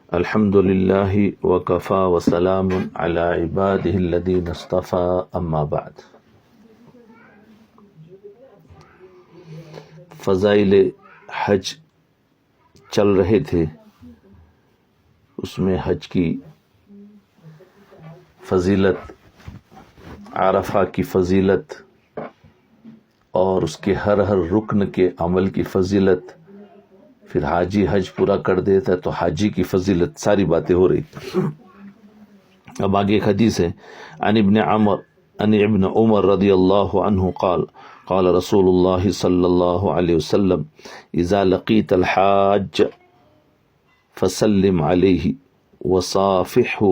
الحمد للہ وکفی وسلام علی عبادہ الذین اصطفی اما بعد۔ فضائل حج چل رہے تھے، اس میں حج کی فضیلت، عرفہ کی فضیلت اور اس کے ہر رکن کے عمل کی فضیلت، پھر حاجی حج پورا کر دیتا ہے تو حاجی کی فضیلت، ساری باتیں ہو رہی۔ اب آگے ایک حدیث ہے، عن ابن عمر رضی اللہ عنہ قال قال رسول اللہ صلی اللہ علیہ وسلم اذا لقیت الحاج فسلم علیہ وصافحہ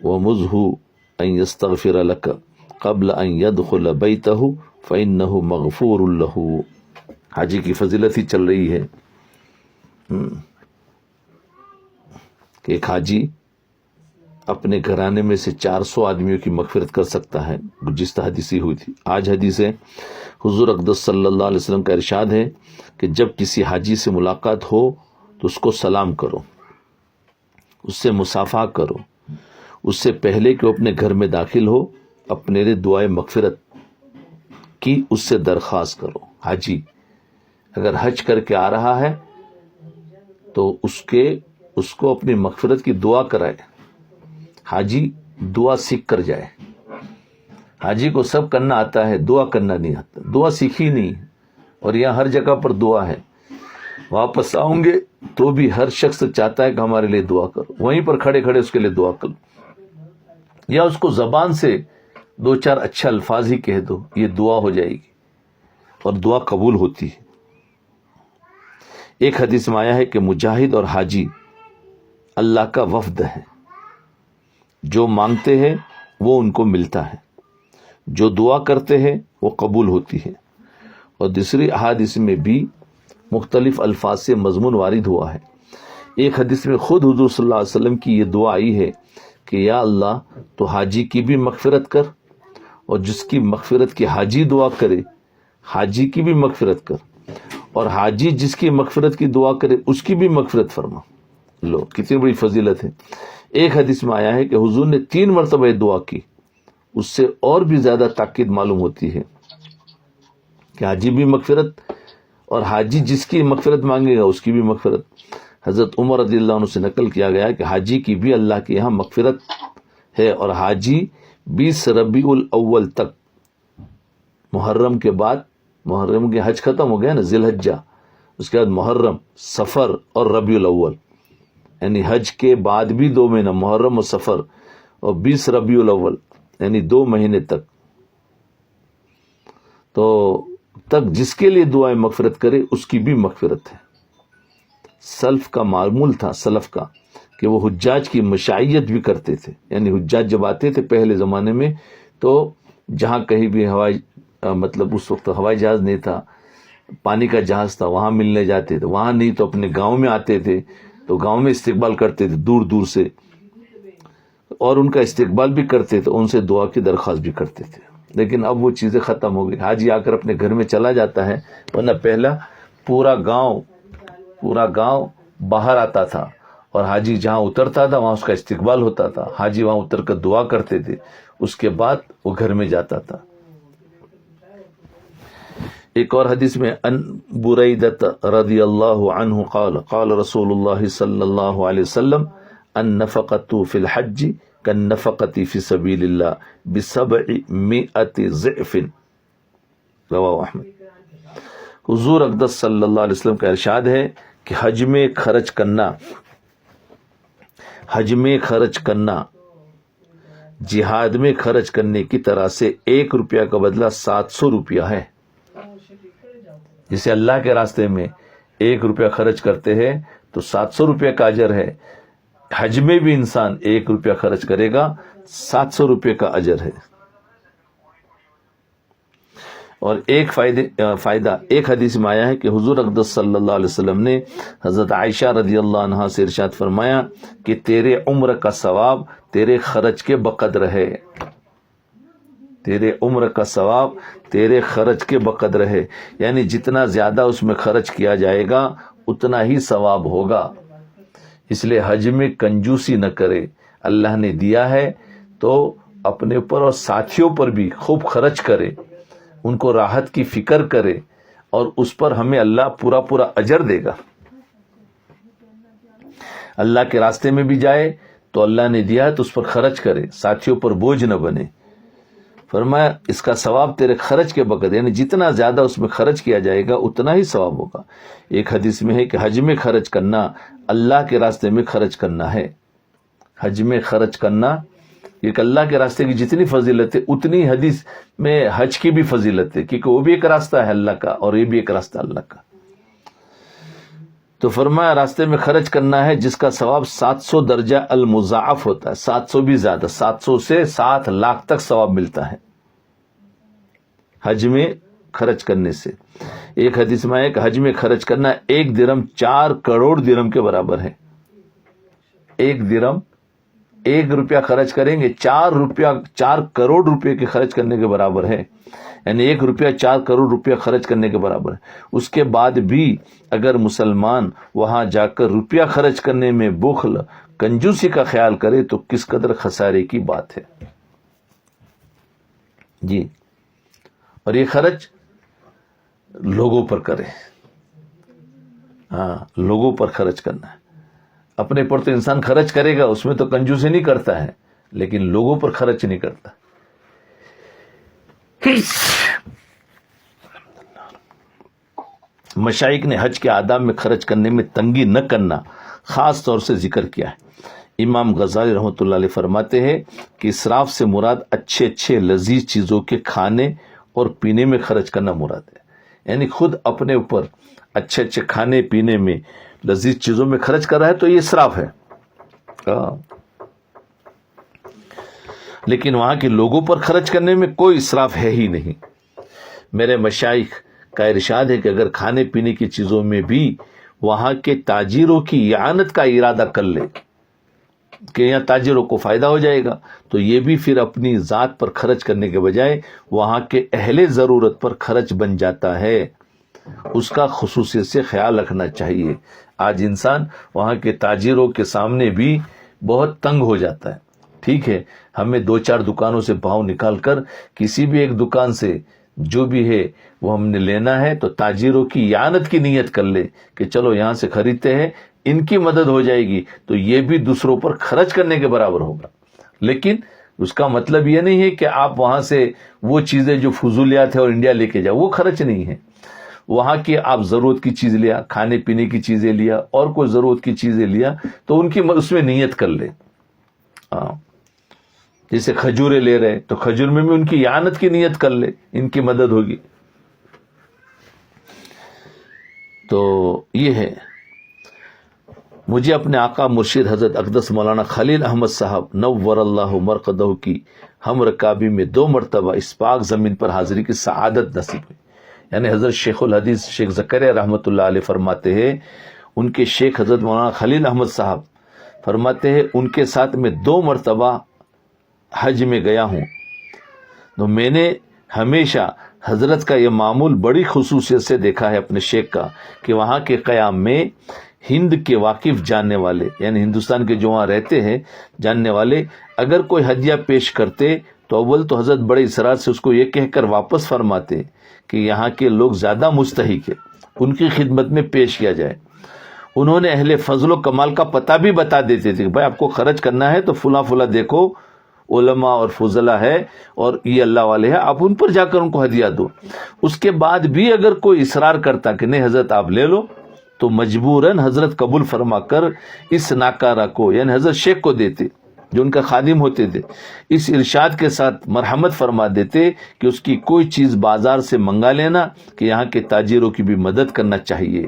ومزہ ان یستغفر لک قبل ان يدخل بیتہ فإنہ مغفور لہ۔ حاجی کی فضیلت ہی چل رہی ہے کہ ایک حاجی اپنے گھرانے میں سے 400 آدمیوں کی مغفرت کر سکتا ہے، جس طرح حدیثی ہوئی تھی۔ آج حدیث ہے، حضور اقدس صلی اللہ علیہ وسلم کا ارشاد ہے کہ جب کسی حاجی سے ملاقات ہو تو اس کو سلام کرو، اس سے مصافحہ کرو، اس سے پہلے کہ وہ اپنے گھر میں داخل ہو اپنے لیے دعائے مغفرت کی اس سے درخواست کرو۔ حاجی اگر حج کر کے آ رہا ہے تو اس کو اپنی مغفرت کی دعا کرائے۔ حاجی دعا سیکھ کر جائے۔ حاجی کو سب کرنا آتا ہے، دعا کرنا نہیں آتا، دعا سیکھی نہیں، اور یہاں ہر جگہ پر دعا ہے۔ واپس آؤں گے تو بھی ہر شخص چاہتا ہے کہ ہمارے لیے دعا کرو، وہیں پر کھڑے کھڑے اس کے لیے دعا کرو، یا اس کو زبان سے 2-4 اچھے الفاظ ہی کہہ دو، یہ دعا ہو جائے گی اور دعا قبول ہوتی ہے۔ ایک حدیث میں آیا ہے کہ مجاہد اور حاجی اللہ کا وفد ہے، جو مانگتے ہیں وہ ان کو ملتا ہے، جو دعا کرتے ہیں وہ قبول ہوتی ہے۔ اور دوسری احادیث میں بھی مختلف الفاظ سے مضمون وارد ہوا ہے۔ ایک حدیث میں خود حضور صلی اللہ علیہ وسلم کی یہ دعا آئی ہے کہ یا اللہ تو حاجی کی بھی مغفرت کر، اور جس کی مغفرت کی حاجی دعا کرے حاجی کی بھی مغفرت کر، اور حاجی جس کی مغفرت کی دعا کرے اس کی بھی مغفرت فرما۔ لو کتنی بڑی فضیلت ہے۔ ایک حدیث میں آیا ہے کہ حضور نے 3 مرتبہ دعا کی، اس سے اور بھی زیادہ تاکید معلوم ہوتی ہے کہ حاجی بھی مغفرت، اور حاجی جس کی مغفرت مانگے گا اس کی بھی مغفرت۔ حضرت عمر رضی اللہ عنہ سے نقل کیا گیا کہ حاجی کی بھی اللہ کے یہاں مغفرت ہے، اور حاجی 20 ربیع الاول تک، محرم کے بعد، محرم کے حج ختم ہو گیا نا، ذی الحجہ، اس کے بعد محرم، سفر اور ربیع الاول، یعنی حج کے بعد بھی 2 مہینہ، محرم اور سفر، اور 20 ربیع الاول یعنی 2 مہینے تک جس کے لیے دعائیں مغفرت کرے اس کی بھی مغفرت ہے۔ سلف کا معمول تھا، سلف کا، کہ وہ حجاج کی مشائیت بھی کرتے تھے، یعنی حجاج جب آتے تھے پہلے زمانے میں تو جہاں کہیں بھی مطلب اس وقت ہوائی جہاز نہیں تھا، پانی کا جہاز تھا، وہاں ملنے جاتے تھے، وہاں نہیں تو اپنے گاؤں میں آتے تھے تو گاؤں میں استقبال کرتے تھے دور دور سے، اور ان کا استقبال بھی کرتے تھے، ان سے دعا کی درخواست بھی کرتے تھے۔ لیکن اب وہ چیزیں ختم ہو گئی، حاجی آ کر اپنے گھر میں چلا جاتا ہے، ورنہ پہلا پورا گاؤں باہر آتا تھا، اور حاجی جہاں اترتا تھا وہاں اس کا استقبال ہوتا تھا، حاجی وہاں اتر کر دعا کرتے تھے، اس کے بعد وہ گھر میں جاتا تھا۔ ایک اور حدیث میں ان بریدہ رضی اللہ عنہ قال قال رسول اللہ صلی اللہ علیہ وسلم النفقۃ فی الحج کالنفقۃ فی سبیل اللہ ب700 ضعف، رواه احمد۔ حضور اقدس صلی اللہ علیہ وسلم کا ارشاد ہے کہ حج میں خرچ کرنا جہاد میں خرچ کرنے کی طرح سے 1 روپیہ کا بدلہ 700 روپیہ ہے۔ جسے اللہ کے راستے میں 1 روپیہ خرچ کرتے ہیں تو 700 روپیہ کا اجر ہے، حج میں بھی انسان 1 روپیہ خرچ کرے گا 700 روپیہ کا اجر ہے۔ اور ایک فائدہ ایک حدیث میں آیا ہے کہ حضور اقدس صلی اللہ علیہ وسلم نے حضرت عائشہ رضی اللہ عنہا سے ارشاد فرمایا کہ تیرے عمر کا ثواب تیرے خرچ کے بقدر ہے، تیرے عمر کا ثواب تیرے خرچ کے بقدر ہے، یعنی جتنا زیادہ اس میں خرچ کیا جائے گا اتنا ہی ثواب ہوگا۔ اس لیے حج میں کنجوسی نہ کرے. اللہ نے دیا ہے تو اپنے اوپر اور ساتھیوں پر بھی خوب خرچ کرے, ان کو راحت کی فکر کرے, اور اس پر ہمیں اللہ پورا پورا اجر دے گا. اللہ کے راستے میں بھی جائے تو اللہ نے دیا ہے تو اس پر خرچ کرے, ساتھیوں پر بوجھ نہ بنے. فرمایا اس کا ثواب تیرے خرچ کے بغیر, یعنی جتنا زیادہ اس میں خرچ کیا جائے گا اتنا ہی ثواب ہوگا. ایک حدیث میں ہے کہ حج میں خرچ کرنا اللہ کے راستے میں خرچ کرنا ہے. حج میں خرچ کرنا ایک اللہ کے راستے کی جتنی فضیلت ہے اتنی حدیث میں حج کی بھی فضیلت ہے, کیونکہ وہ بھی ایک راستہ ہے اللہ کا اور یہ بھی ایک راستہ اللہ کا. تو فرمایا راستے میں خرچ کرنا ہے جس کا ثواب 700 درجہ المضاعف ہوتا ہے, 700 بھی زیادہ, 700 سے 7 لاکھ تک ثواب ملتا ہے حج میں خرچ کرنے سے. ایک حدیث میں ہے کہ حج میں خرچ کرنا 1 درہم 4 کروڑ درہم کے برابر ہے. 1 درہم 1 روپیہ خرچ کریں گے 4 کروڑ روپے کے خرچ کرنے کے برابر ہے, یعنی 1 روپیہ 4 کروڑ روپیہ خرچ کرنے کے برابر ہے. اس کے بعد بھی اگر مسلمان وہاں جا کر روپیہ خرچ کرنے میں بخل کنجوسی کا خیال کرے تو کس قدر خسارے کی بات ہے جی. اور یہ خرچ لوگوں پر کرے, ہاں لوگوں پر خرچ کرنا ہے. اپنے پر تو انسان خرچ کرے گا, اس میں تو کنجوسی نہیں کرتا ہے, لیکن لوگوں پر خرچ نہیں کرتا. مشائخ نے حج کے آداب میں خرچ کرنے میں تنگی نہ کرنا خاص طور سے ذکر کیا ہے. امام غزالی رحمۃ اللہ علیہ فرماتے ہیں کہ اسراف سے مراد اچھے لذیذ چیزوں کے کھانے اور پینے میں خرچ کرنا مراد ہے. یعنی خود اپنے اوپر اچھے کھانے پینے میں لذیذ چیزوں میں خرچ کر رہا ہے تو یہ اسراف ہے, لیکن وہاں کے لوگوں پر خرچ کرنے میں کوئی اسراف ہے ہی نہیں. میرے مشائخ کا ارشاد ہے کہ اگر کھانے پینے کی چیزوں میں بھی وہاں کے تاجروں کی اعانت کا ارادہ کر لے کہ یہاں تاجروں کو فائدہ ہو جائے گا, تو یہ بھی پھر اپنی ذات پر خرچ کرنے کے بجائے وہاں کے اہل ضرورت پر خرچ بن جاتا ہے. اس کا خصوصیت سے خیال رکھنا چاہیے. آج انسان وہاں کے تاجروں کے سامنے بھی بہت تنگ ہو جاتا ہے. ٹھیک ہے, ہمیں 2-4 دکانوں سے بھاؤ نکال کر کسی بھی ایک دکان سے جو بھی ہے وہ ہم نے لینا ہے تو تاجروں کی اعانت کی نیت کر لے کہ چلو یہاں سے خریدتے ہیں, ان کی مدد ہو جائے گی تو یہ بھی دوسروں پر خرچ کرنے کے برابر ہوگا. لیکن اس کا مطلب یہ نہیں ہے کہ آپ وہاں سے وہ چیزیں جو فضولیات ہے اور انڈیا لے کے جاؤ, وہ خرچ نہیں ہے. وہاں کی آپ ضرورت کی چیز لیا, کھانے پینے کی چیزیں لیا اور کوئی ضرورت کی چیزیں لیا تو ان کی اس میں نیت کر لے. جیسے کھجورے لے رہے تو کھجور میں بھی ان کی اعانت کی نیت کر لے, ان کی مدد ہوگی. تو یہ ہے. مجھے اپنے آقا مرشد حضرت اقدس مولانا خلیل احمد صاحب نور اللہ مرقدہ کی ہم رکابی میں 2 مرتبہ اس پاک زمین پر حاضری کی سعادت نصیب ہوئی. یعنی حضرت شیخ الحدیث شیخ زکریا رحمۃ اللہ علیہ فرماتے ہیں, ان کے شیخ حضرت مولانا خلیل احمد صاحب فرماتے ہیں ان کے ساتھ میں 2 مرتبہ حج میں گیا ہوں, تو میں نے ہمیشہ حضرت کا یہ معمول بڑی خصوصیت سے دیکھا ہے اپنے شیخ کا کہ وہاں کے قیام میں ہند کے واقف جاننے والے, یعنی ہندوستان کے جو وہاں رہتے ہیں جاننے والے, اگر کوئی ہدیہ پیش کرتے تو اول تو حضرت بڑے اصرار سے اس کو یہ کہہ کر واپس فرماتے کہ یہاں کے لوگ زیادہ مستحق ہیں, ان کی خدمت میں پیش کیا جائے. انہوں نے اہل فضل و کمال کا پتہ بھی بتا دیتے تھے کہ بھائی آپ کو خرچ کرنا ہے تو فلاں دیکھو علماء اور فضلہ ہے اور یہ اللہ والے ہیں, آپ ان پر جا کر ان کو ہدیہ دو. اس کے بعد بھی اگر کوئی اصرار کرتا کہ نہیں حضرت آپ لے لو تو مجبوراً حضرت قبول فرما کر اس ناکارہ کو یعنی حضرت شیخ کو دیتے جو ان کا خادم ہوتے تھے. اس ارشاد کے ساتھ مرحمت فرما دیتے کہ اس کی کوئی چیز بازار سے منگا لینا کہ یہاں کے تاجروں کی بھی مدد کرنا چاہیے,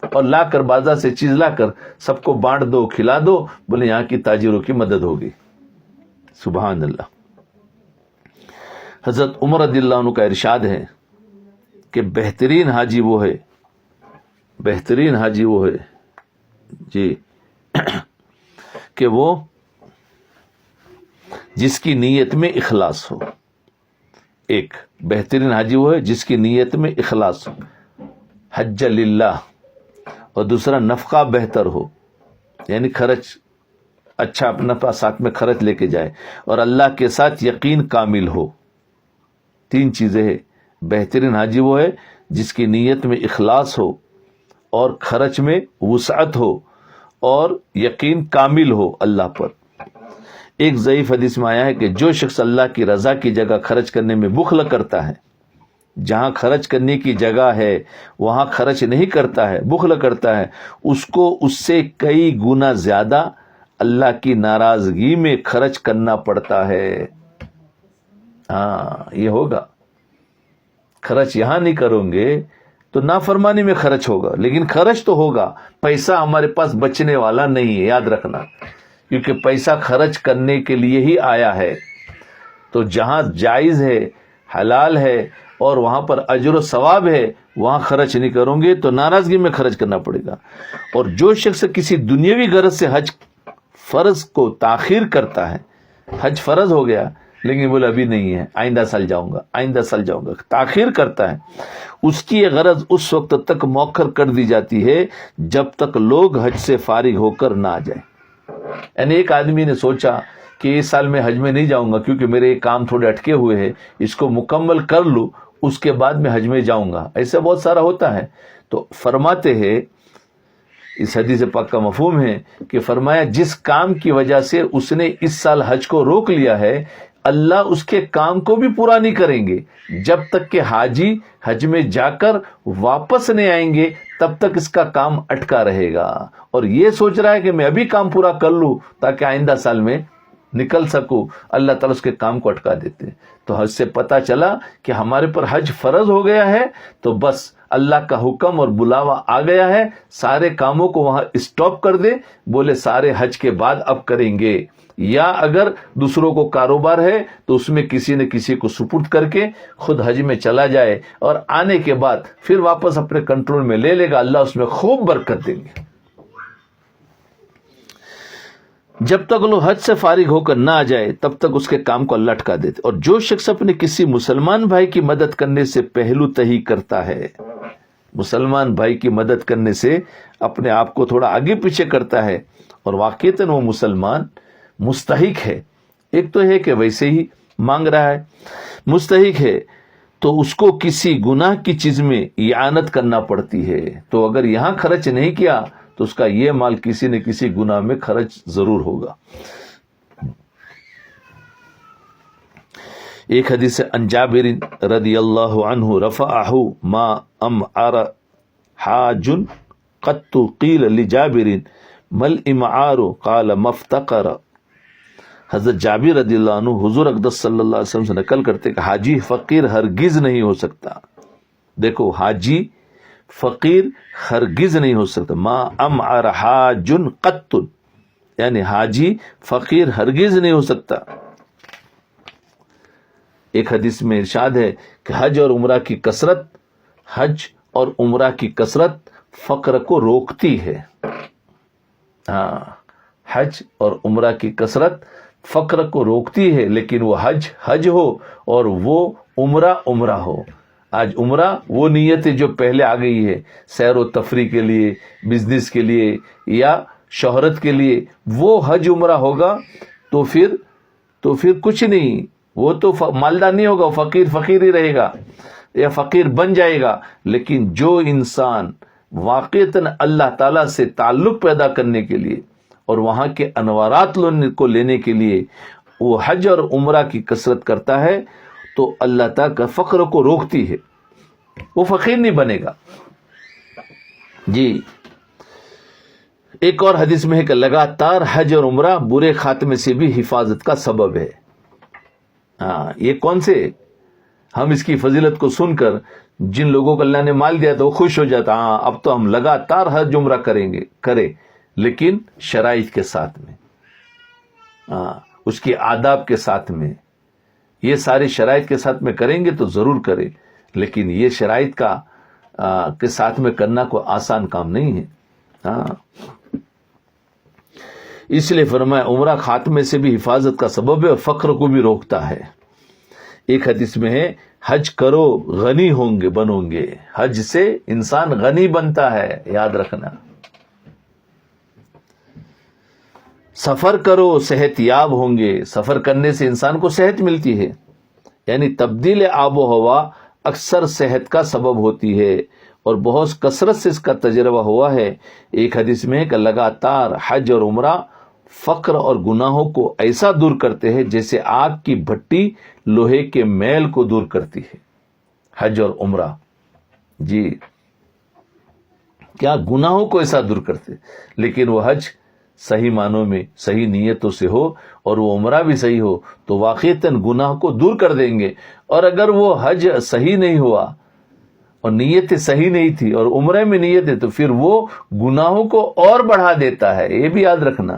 اور لا کر بازار سے چیز لا کر سب کو بانٹ دو, کھلا دو, بولے یہاں کی تاجروں کی مدد ہوگی. سبحان اللہ. حضرت عمر رضی اللہ عنہ کا ارشاد ہے کہ بہترین حاجی وہ ہے جی کہ وہ جس کی نیت میں اخلاص ہو. ایک بہترین حاجی وہ ہے جس کی نیت میں اخلاص ہو, حج للہ, اور دوسرا نفقہ بہتر ہو, یعنی خرچ اچھا اپنا پاس ساتھ میں خرچ لے کے جائے، اور اللہ کے ساتھ یقین کامل ہو. 3 چیزیں ہیں. بہترین حاجی وہ ہے جس کی نیت میں اخلاص ہو اور خرچ میں وسعت ہو اور یقین کامل ہو اللہ پر. ایک ضعیف حدیث میں آیا ہے کہ جو شخص اللہ کی رضا کی جگہ خرچ کرنے میں بخل کرتا ہے، جہاں خرچ کرنے کی جگہ ہے وہاں خرچ نہیں کرتا ہے، بخل کرتا ہے، اس کو اس سے کئی گنا زیادہ اللہ کی ناراضگی میں خرچ کرنا پڑتا ہے. ہاں یہ ہوگا. خرچ یہاں نہیں کروں گے تو نافرمانی میں خرچ ہوگا، لیکن خرچ تو ہوگا. پیسہ ہمارے پاس بچنے والا نہیں ہے، یاد رکھنا، کیونکہ پیسہ خرچ کرنے کے لیے ہی آیا ہے. تو جہاں جائز ہے، حلال ہے اور وہاں پر اجر و ثواب ہے، وہاں خرچ نہیں کروں گے تو ناراضگی میں خرچ کرنا پڑے گا. اور جو شخص کسی دنیاوی غرض سے حج فرض کو تاخیر کرتا ہے، حج فرض ہو گیا لیکن بولے ابھی نہیں ہے، آئندہ سال جاؤں گا، آئندہ سال جاؤں گا، تاخیر کرتا ہے، اس کی یہ غرض اس وقت تک مؤخر کر دی جاتی ہے جب تک لوگ حج سے فارغ ہو کر نہ آ جائیں. یعنی ایک آدمی نے سوچا کہ اس سال میں حج میں نہیں جاؤں گا کیونکہ میرے کام تھوڑے اٹکے ہوئے ہیں، اس کو مکمل کر لوں اس کے بعد میں حج میں جاؤں گا. ایسا بہت سارا ہوتا ہے. تو فرماتے ہیں، اس حدیث پاک کا مفہوم ہے کہ فرمایا جس کام کی وجہ سے اس نے اس سال حج کو روک لیا ہے، اللہ اس کے کام کو بھی پورا نہیں کریں گے جب تک کہ حاجی حج میں جا کر واپس نہیں آئیں گے، تب تک اس کا کام اٹکا رہے گا. اور یہ سوچ رہا ہے کہ میں ابھی کام پورا کر لوں تاکہ آئندہ سال میں نکل سکوں، اللہ تعالیٰ اس کے کام کو اٹکا دیتے. تو حج سے پتا چلا کہ ہمارے پر حج فرض ہو گیا ہے تو بس اللہ کا حکم اور بلاوا آ گیا ہے، سارے کاموں کو وہاں اسٹاپ کر دے. بولے سارے حج کے بعد اب کریں گے، یا اگر دوسروں کو کاروبار ہے تو اس میں کسی نے کسی کو سپرد کر کے خود حج میں چلا جائے اور آنے کے بعد پھر واپس اپنے کنٹرول میں لے لے گا. اللہ اس میں خوب برکت دیں گے. جب تک لوگ حج سے فارغ ہو کر نہ آ جائے تب تک اس کے کام کو اللہ اٹکا دیتے. اور جو شخص اپنے کسی مسلمان بھائی کی مدد کرنے سے پہلو تہی کرتا ہے، مسلمان بھائی کی مدد کرنے سے اپنے آپ کو تھوڑا آگے پیچھے کرتا ہے اور واقعتاً وہ مسلمان مستحق ہے. ایک تو ہے کہ ویسے ہی مانگ رہا ہے، مستحق ہے تو اس کو کسی گناہ کی چیز میں اعانت کرنا پڑتی ہے. تو اگر یہاں خرچ نہیں کیا تو اس کا یہ مال کسی نہ کسی گناہ میں خرچ ضرور ہوگا. ایک حدیث عن جابر رضی اللہ عنہ رفعہ ما امعر حاج قط قیل لجابر مل امعار قال مفتقر. حضرت جابر رضی اللہ عنہ حضور اقدس صلی اللہ علیہ وسلم سے نقل کرتے کہ حاجی فقیر ہرگز نہیں ہو سکتا. دیکھو، حاجی فقیر ہرگز نہیں ہو سکتا. ما امعر حاج قط، یعنی حاجی فقیر ہرگز نہیں ہو سکتا. ایک حدیث میں ارشاد ہے کہ حج اور عمرہ کی کثرت فقر کو روکتی ہے. ہاں، حج اور عمرہ کی کثرت فقر کو روکتی ہے، لیکن وہ حج ہو اور وہ عمرہ ہو. آج عمرہ وہ نیت ہے جو پہلے آ گئی ہے، سیر و تفریح کے لیے، بزنس کے لیے یا شہرت کے لیے. وہ حج عمرہ ہوگا تو پھر کچھ نہیں، وہ تو مالدار نہیں ہوگا، فقیر ہی رہے گا یا فقیر بن جائے گا. لیکن جو انسان واقعتاً اللہ تعالیٰ سے تعلق پیدا کرنے کے لیے اور وہاں کے انوارات کو لینے کے لیے وہ حج اور عمرہ کی کثرت کرتا ہے تو اللہ تعالیٰ کا فقر کو روکتی ہے، وہ فقیر نہیں بنے گا. جی، ایک اور حدیث میں ہے کہ لگاتار حج اور عمرہ برے خاتمے سے بھی حفاظت کا سبب ہے. ہاں، یہ کون سے؟ ہم اس کی فضیلت کو سن کر جن لوگوں کو اللہ نے مال دیا تو وہ خوش ہو جاتا، ہاں اب تو ہم لگاتار حج عمرہ کریں، لیکن شرائط کے ساتھ میں، ہاں اس کی آداب کے ساتھ میں. یہ ساری شرائط کے ساتھ میں کریں گے تو ضرور کریں، لیکن یہ شرائط کے ساتھ میں کرنا کوئی آسان کام نہیں ہے. ہاں، اس لیے فرمایا عمرہ خاتمے سے بھی حفاظت کا سبب ہے اور فقر کو بھی روکتا ہے. ایک حدیث میں ہے حج کرو غنی بنو گے. حج سے انسان غنی بنتا ہے، یاد رکھنا. سفر کرو صحت یاب ہوں گے. سفر کرنے سے انسان کو صحت ملتی ہے. یعنی تبدیل آب و ہوا اکثر صحت کا سبب ہوتی ہے اور بہت کثرت سے اس کا تجربہ ہوا ہے. ایک حدیث میں کہ لگاتار حج اور عمرہ فقر اور گناہوں کو ایسا دور کرتے ہیں جیسے آگ کی بھٹی لوہے کے میل کو دور کرتی ہے. حج اور عمرہ جی کیا گناہوں کو ایسا دور کرتے. لیکن وہ حج صحیح معنوں میں صحیح نیتوں سے ہو اور وہ عمرہ بھی صحیح ہو تو واقعتاً گناہ کو دور کر دیں گے. اور اگر وہ حج صحیح نہیں ہوا اور نیت صحیح نہیں تھی اور عمرے میں نیت ہے تو پھر وہ گناہوں کو اور بڑھا دیتا ہے. یہ بھی یاد رکھنا.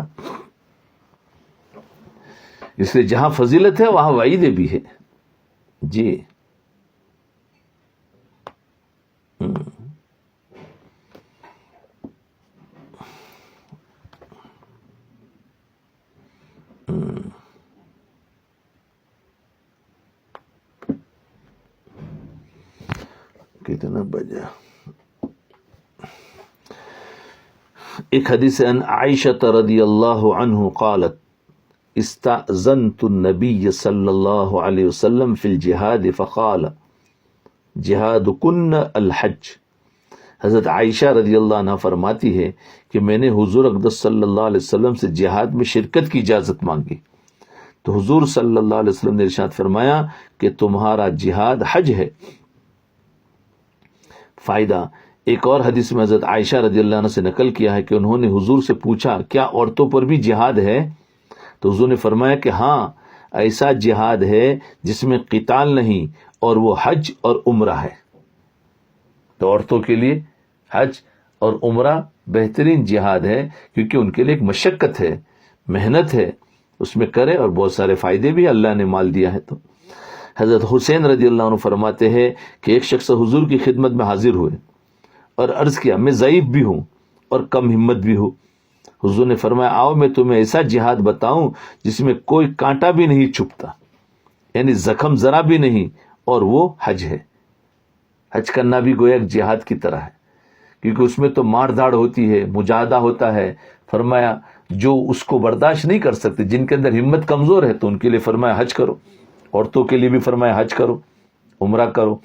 اس لیے جہاں فضیلت ہے وہاں وعید بھی ہے. جی کتنا بجا. ایک حدیث ان عائشہ رضی اللہ عنہ قالت استأذنت النبی صلی اللہ علیہ وسلم فی الجہاد فقال جہادکن الحج. حضرت عائشہ رضی اللہ عنہ فرماتی ہے کہ میں نے حضور اقدس صلی اللہ علیہ وسلم سے جہاد میں شرکت کی اجازت مانگی تو حضور صلی اللہ علیہ وسلم نے ارشاد فرمایا کہ تمہارا جہاد حج ہے. فائدہ ایک اور حدیث میں حضرت عائشہ رضی اللہ عنہ سے نقل کیا ہے کہ انہوں نے حضور سے پوچھا کیا عورتوں پر بھی جہاد ہے تو حضور نے فرمایا کہ ہاں ایسا جہاد ہے جس میں قتال نہیں اور وہ حج اور عمرہ ہے. تو عورتوں کے لیے حج اور عمرہ بہترین جہاد ہے کیونکہ ان کے لیے ایک مشقت ہے, محنت ہے, اس میں کرے اور بہت سارے فائدے بھی اللہ نے مال دیا ہے. تو حضرت حسین رضی اللہ عنہ فرماتے ہیں کہ ایک شخص حضور کی خدمت میں حاضر ہوئے اور عرض کیا میں ضعیف بھی ہوں اور کم ہمت بھی ہوں. حضور نے فرمایا آؤ میں تمہیں ایسا جہاد بتاؤں جس میں کوئی کانٹا بھی نہیں چھپتا, یعنی زخم ذرا بھی نہیں, اور وہ حج ہے. حج کرنا بھی گویا ایک جہاد کی طرح ہے کیونکہ اس میں تو مار دھاڑ ہوتی ہے, مجاہدہ ہوتا ہے. فرمایا جو اس کو برداشت نہیں کر سکتے, جن کے اندر ہمت کمزور ہے, تو ان کے لیے فرمایا حج کرو. عورتوں کے لیے بھی فرمایا حج کرو, عمرہ کرو.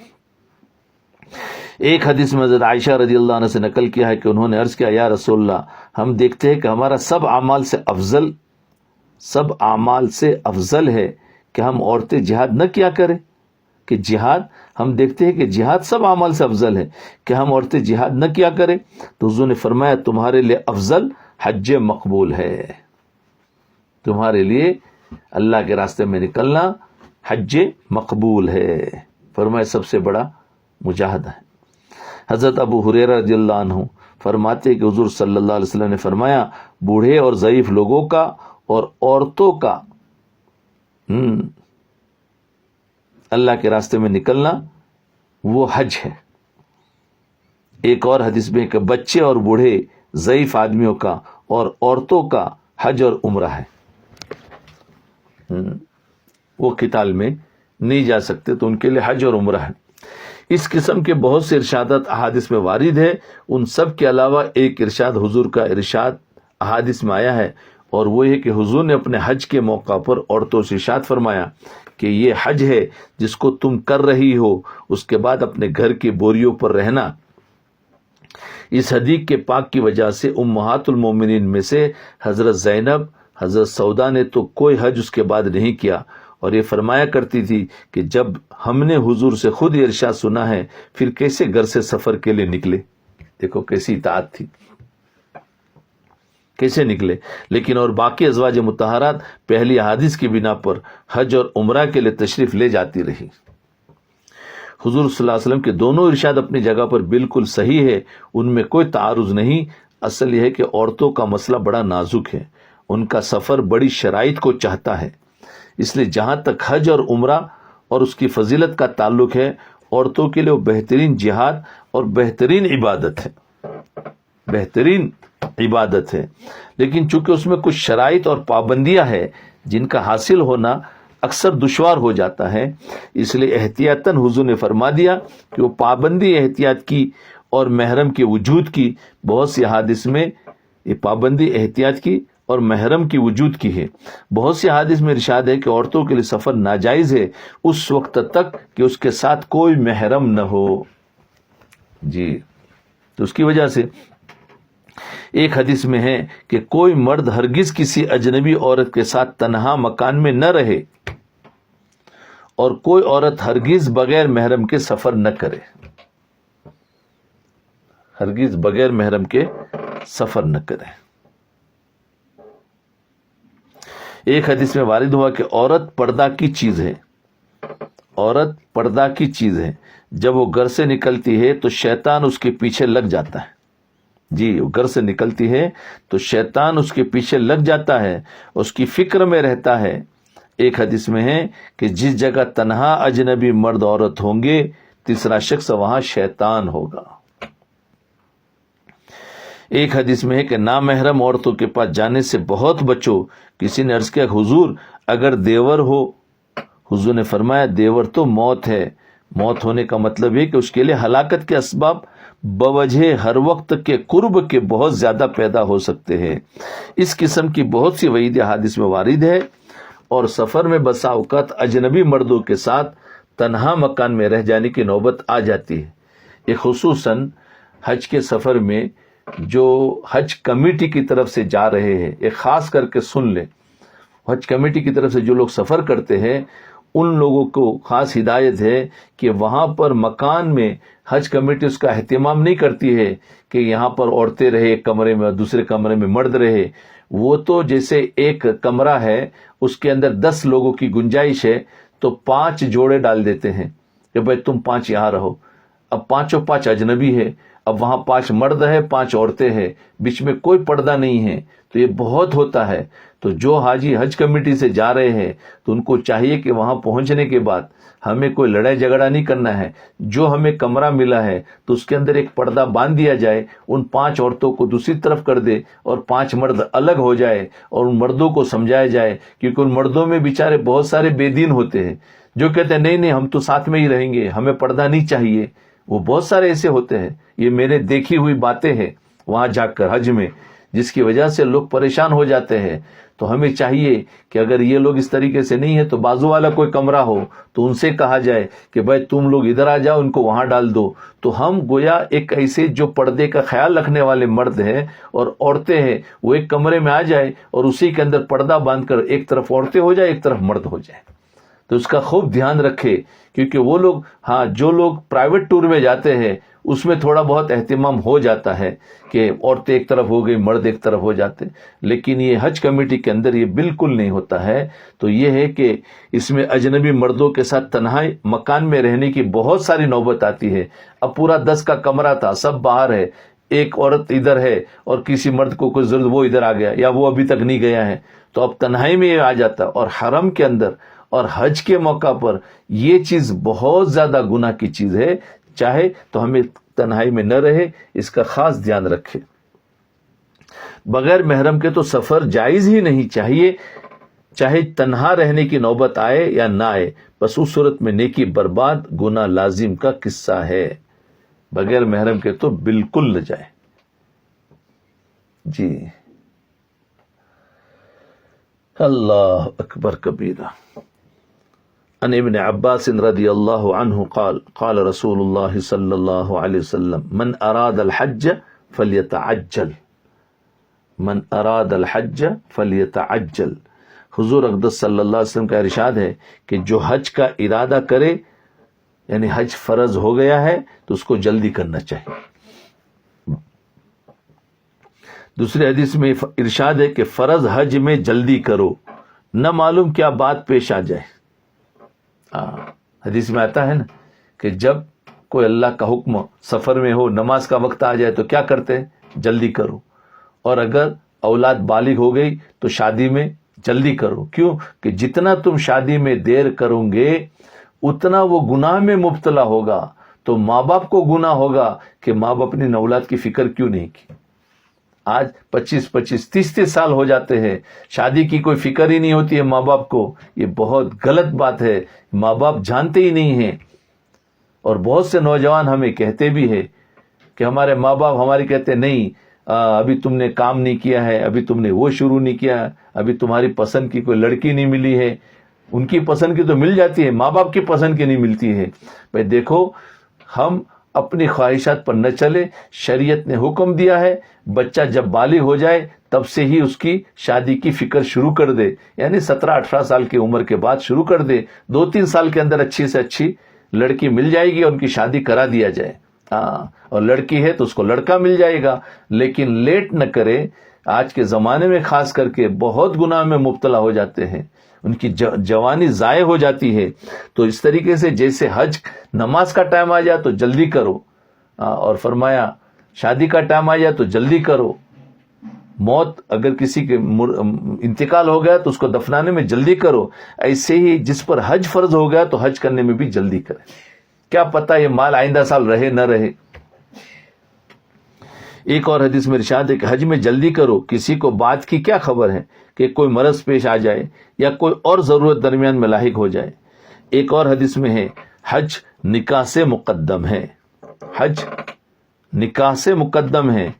ایک حدیث میں حضرت عائشہ رضی اللہ عنہ سے نقل کیا ہے کہ انہوں نے عرض کیا یا رسول اللہ ہم دیکھتے ہیں کہ ہمارا سب اعمال سے افضل ہے کہ ہم عورتیں جہاد نہ کیا کریں. کہ جہاد ہم دیکھتے ہیں کہ جہاد سب اعمال سے افضل ہے کہ ہم عورتیں جہاد نہ کیا کریں. تو حضور نے فرمایا تمہارے لیے افضل حج مقبول ہے. تمہارے لیے اللہ کے راستے میں نکلنا حج مقبول ہے. فرمایا سب سے بڑا مجاہدہ ہے. حضرت ابو ہریرہ رضی اللہ عنہ فرماتے کہ حضور صلی اللہ علیہ وسلم نے فرمایا بوڑھے اور ضعیف لوگوں کا اور عورتوں کا اللہ کے راستے میں نکلنا وہ حج ہے. ایک اور حدیث میں کہ بچے اور بوڑھے ضعیف آدمیوں کا اور عورتوں کا حج اور عمرہ ہے. وہ قتال میں نہیں جا سکتے تو ان کے لیے حج اور عمرہ ہے. اس قسم کے بہت سے ارشادات احادیث میں وارد ہے. ان سب کے علاوہ ایک ارشاد حضور کا ارشاد احادیث میں آیا ہے اور وہ یہ کہ حضور نے اپنے حج کے موقع پر عورتوں سے ارشاد فرمایا کہ یہ حج ہے جس کو تم کر رہی ہو, اس کے بعد اپنے گھر کی بوریوں پر رہنا. اس حدیث کے پاک کی وجہ سے امہات المومنین میں سے حضرت زینب, حضرت سودا نے تو کوئی حج اس کے بعد نہیں کیا اور یہ فرمایا کرتی تھی کہ جب ہم نے حضور سے خود یہ ارشاد سنا ہے پھر کیسے گھر سے سفر کے لیے نکلے. دیکھو کیسی اطاعت تھی, کیسے نکلے. لیکن اور باقی ازواج مطہرات پہلی احادیث کی بنا پر حج اور عمرہ کے لیے تشریف لے جاتی رہی. حضور صلی اللہ علیہ وسلم کے دونوں ارشاد اپنی جگہ پر بالکل صحیح ہے, ان میں کوئی تعارض نہیں. اصل یہ ہے کہ عورتوں کا مسئلہ بڑا نازک ہے, ان کا سفر بڑی شرائط کو چاہتا ہے. اس لیے جہاں تک حج اور عمرہ اور اس کی فضیلت کا تعلق ہے, عورتوں کے لیے وہ بہترین جہاد اور بہترین عبادت ہے, بہترین عبادت ہے. لیکن چونکہ اس میں کچھ شرائط اور پابندیاں ہیں جن کا حاصل ہونا اکثر دشوار ہو جاتا ہے, اس لیے احتیاطاً حضور نے فرما دیا کہ وہ پابندی احتیاط کی اور محرم کے وجود کی. بہت سی احادیث میں یہ پابندی احتیاط کی اور محرم کی وجود کی ہے۔ بہت سی حدیث میں ارشاد ہے کہ عورتوں کے لیے سفر ناجائز ہے اس وقت تک کہ اس کے ساتھ کوئی محرم نہ ہو۔ جی، تو اس کی وجہ سے ایک حدیث میں ہے کہ کوئی مرد ہرگز کسی اجنبی عورت کے ساتھ تنہا مکان میں نہ رہے اور کوئی عورت ہرگز بغیر محرم کے سفر نہ کرے، ہرگز بغیر محرم کے سفر نہ کرے۔ ایک حدیث میں وارد ہوا کہ عورت پردہ کی چیز ہے، عورت پردہ کی چیز ہے، جب وہ گھر سے نکلتی ہے تو شیطان اس کے پیچھے لگ جاتا ہے۔ جی، وہ گھر سے نکلتی ہے تو شیطان اس کے پیچھے لگ جاتا ہے، اس کی فکر میں رہتا ہے۔ ایک حدیث میں ہے کہ جس جگہ تنہا اجنبی مرد عورت ہوں گے تیسرا شخص وہاں شیطان ہوگا۔ ایک حدیث میں ہے کہ نامحرم عورتوں کے پاس جانے سے بہت بچو۔ کسی نے عرض کیا حضور اگر دیور ہو؟ حضور نے فرمایا دیور تو موت ہے، موت ہونے کا مطلب یہ کہ اس کے لیے ہلاکت کے اسباب بوجہ ہر وقت کے قرب کے بہت زیادہ پیدا ہو سکتے ہیں۔ اس قسم کی بہت سی وعید حدیث میں وارد ہے، اور سفر میں بسا اوقات اجنبی مردوں کے ساتھ تنہا مکان میں رہ جانے کی نوبت آ جاتی ہے۔ یہ خصوصاً حج کے سفر میں جو حج کمیٹی کی طرف سے جا رہے ہیں، یہ خاص کر کے سن لیں، حج کمیٹی کی طرف سے جو لوگ سفر کرتے ہیں ان لوگوں کو خاص ہدایت ہے کہ وہاں پر مکان میں حج کمیٹی اس کا اہتمام نہیں کرتی ہے کہ یہاں پر عورتیں رہے ایک کمرے میں اور دوسرے کمرے میں مرد رہے۔ وہ تو جیسے ایک کمرہ ہے اس کے اندر 10 لوگوں کی گنجائش ہے تو 5 جوڑے ڈال دیتے ہیں کہ بھائی تم 5 یہاں رہو۔ اب 5 اجنبی ہے، اب وہاں 5 مرد ہے 5 عورتیں ہیں، بیچ میں کوئی پردہ نہیں ہے، تو یہ بہت ہوتا ہے۔ تو جو حاجی حج کمیٹی سے جا رہے ہیں تو ان کو چاہیے کہ وہاں پہنچنے کے بعد ہمیں کوئی لڑائی جھگڑا نہیں کرنا ہے، جو ہمیں کمرہ ملا ہے تو اس کے اندر ایک پردہ باندھ دیا جائے، ان 5 عورتوں کو دوسری طرف کر دے اور 5 مرد الگ ہو جائے، اور ان مردوں کو سمجھایا جائے، کیونکہ ان مردوں میں بیچارے بہت سارے بے دین ہوتے ہیں جو کہتے ہیں نہیں ہم تو ساتھ میں ہی رہیں گے، ہمیں پردہ نہیں چاہیے۔ وہ بہت سارے ایسے ہوتے ہیں، یہ میرے دیکھی ہوئی باتیں ہیں وہاں جا کر حج میں، جس کی وجہ سے لوگ پریشان ہو جاتے ہیں۔ تو ہمیں چاہیے کہ اگر یہ لوگ اس طریقے سے نہیں ہے تو بازو والا کوئی کمرہ ہو تو ان سے کہا جائے کہ بھائی تم لوگ ادھر آ جاؤ، ان کو وہاں ڈال دو۔ تو ہم گویا ایک ایسے جو پردے کا خیال رکھنے والے مرد ہیں اور عورتیں ہیں وہ ایک کمرے میں آ جائے اور اسی کے اندر پردہ باندھ کر ایک طرف عورتیں ہو جائے ایک طرف مرد ہو جائے۔ تو اس کا خوب دھیان رکھے، کیونکہ وہ لوگ جو لوگ پرائیویٹ ٹور میں جاتے ہیں اس میں تھوڑا بہت اہتمام ہو جاتا ہے کہ عورتیں ایک طرف ہو گئی مرد ایک طرف ہو جاتے، لیکن یہ حج کمیٹی کے اندر یہ بالکل نہیں ہوتا ہے۔ تو یہ ہے کہ اس میں اجنبی مردوں کے ساتھ تنہائی مکان میں رہنے کی بہت ساری نوبت آتی ہے۔ اب پورا 10 کا کمرہ تھا، سب باہر ہے، ایک عورت ادھر ہے اور کسی مرد کو کوئی ضرورت وہ ادھر آ گیا یا وہ ابھی تک نہیں گیا ہے، تو اب تنہائی میں یہ آ جاتا۔ اور حرم کے اندر اور حج کے موقع پر یہ چیز بہت زیادہ گناہ کی چیز ہے، چاہے تو ہمیں تنہائی میں نہ رہے، اس کا خاص دھیان رکھے۔ بغیر محرم کے تو سفر جائز ہی نہیں چاہیے، چاہے تنہا رہنے کی نوبت آئے یا نہ آئے، بس اس صورت میں نیکی برباد گناہ لازم کا قصہ ہے۔ بغیر محرم کے تو بالکل نہ جائے۔ جی، اللہ اکبر کبیرہ۔ عن ابن عباس رضی اللہ عنہ قال قال رسول اللہ صلی اللہ علیہ وسلم من اراد الحج فلیتعجل، من اراد الحج فلیتعجل۔ حضور اقدس صلی اللہ علیہ وسلم کا ارشاد ہے کہ جو حج کا ارادہ کرے، یعنی حج فرض ہو گیا ہے تو اس کو جلدی کرنا چاہیے۔ دوسری حدیث میں ارشاد ہے کہ فرض حج میں جلدی کرو، نہ معلوم کیا بات پیش آ جائے۔ حدیث میں آتا ہے نا کہ جب کوئی اللہ کا حکم سفر میں ہو، نماز کا وقت آ جائے تو کیا کرتے ہیں؟ جلدی کرو۔ اور اگر اولاد بالغ ہو گئی تو شادی میں جلدی کرو۔ کیوں کہ جتنا تم شادی میں دیر کرو گے اتنا وہ گناہ میں مبتلا ہوگا، تو ماں باپ کو گناہ ہوگا کہ ماں باپ نے اولاد کی فکر کیوں نہیں کی۔ آج 25 30 سال ہو جاتے ہیں، شادی کی کوئی فکر ہی نہیں ہوتی ہے ماں باپ کو۔ یہ بہت غلط بات ہے، ماں باپ جانتے ہی نہیں ہیں۔ اور بہت سے نوجوان ہمیں کہتے بھی ہیں کہ ہمارے ماں باپ ہماری کہتے نہیں ابھی تم نے کام نہیں کیا ہے, ابھی تم نے وہ شروع نہیں کیا ہے, ابھی تمہاری پسند کی کوئی لڑکی نہیں ملی ہے. ان کی پسند کی تو مل جاتی ہے, ماں باپ کی پسند کی نہیں ملتی ہے. بھائی دیکھو, ہم اپنی خواہشات پر نہ چلے. شریعت نے حکم دیا ہے بچہ جب بالغ ہو جائے تب سے ہی اس کی شادی کی فکر شروع کر دے, یعنی 17-18 سال کی عمر کے بعد شروع کر دے. 2-3 سال کے اندر اچھی سے اچھی لڑکی مل جائے گی اور ان کی شادی کرا دیا جائے. اور لڑکی ہے تو اس کو لڑکا مل جائے گا, لیکن لیٹ نہ کرے. آج کے زمانے میں خاص کر کے بہت گناہ میں مبتلا ہو جاتے ہیں, ان کی جوانی ضائع ہو جاتی ہے. تو اس طریقے سے جیسے حج نماز کا ٹائم آ جائے تو جلدی کرو, اور فرمایا شادی کا ٹائم آ جائے تو جلدی کرو. موت اگر کسی کے انتقال ہو گیا تو اس کو دفنانے میں جلدی کرو. ایسے ہی جس پر حج فرض ہو گیا تو حج کرنے میں بھی جلدی کرے. کیا پتہ یہ مال آئندہ سال رہے نہ رہے. ایک اور حدیث میں ارشاد ہے کہ حج میں جلدی کرو, کسی کو بات کی کیا خبر ہے کہ کوئی مرض پیش آ جائے یا کوئی اور ضرورت درمیان میں لاحق ہو جائے. ایک اور حدیث میں ہے حج نکاح سے مقدم ہے, حج نکاح سے مقدم ہے.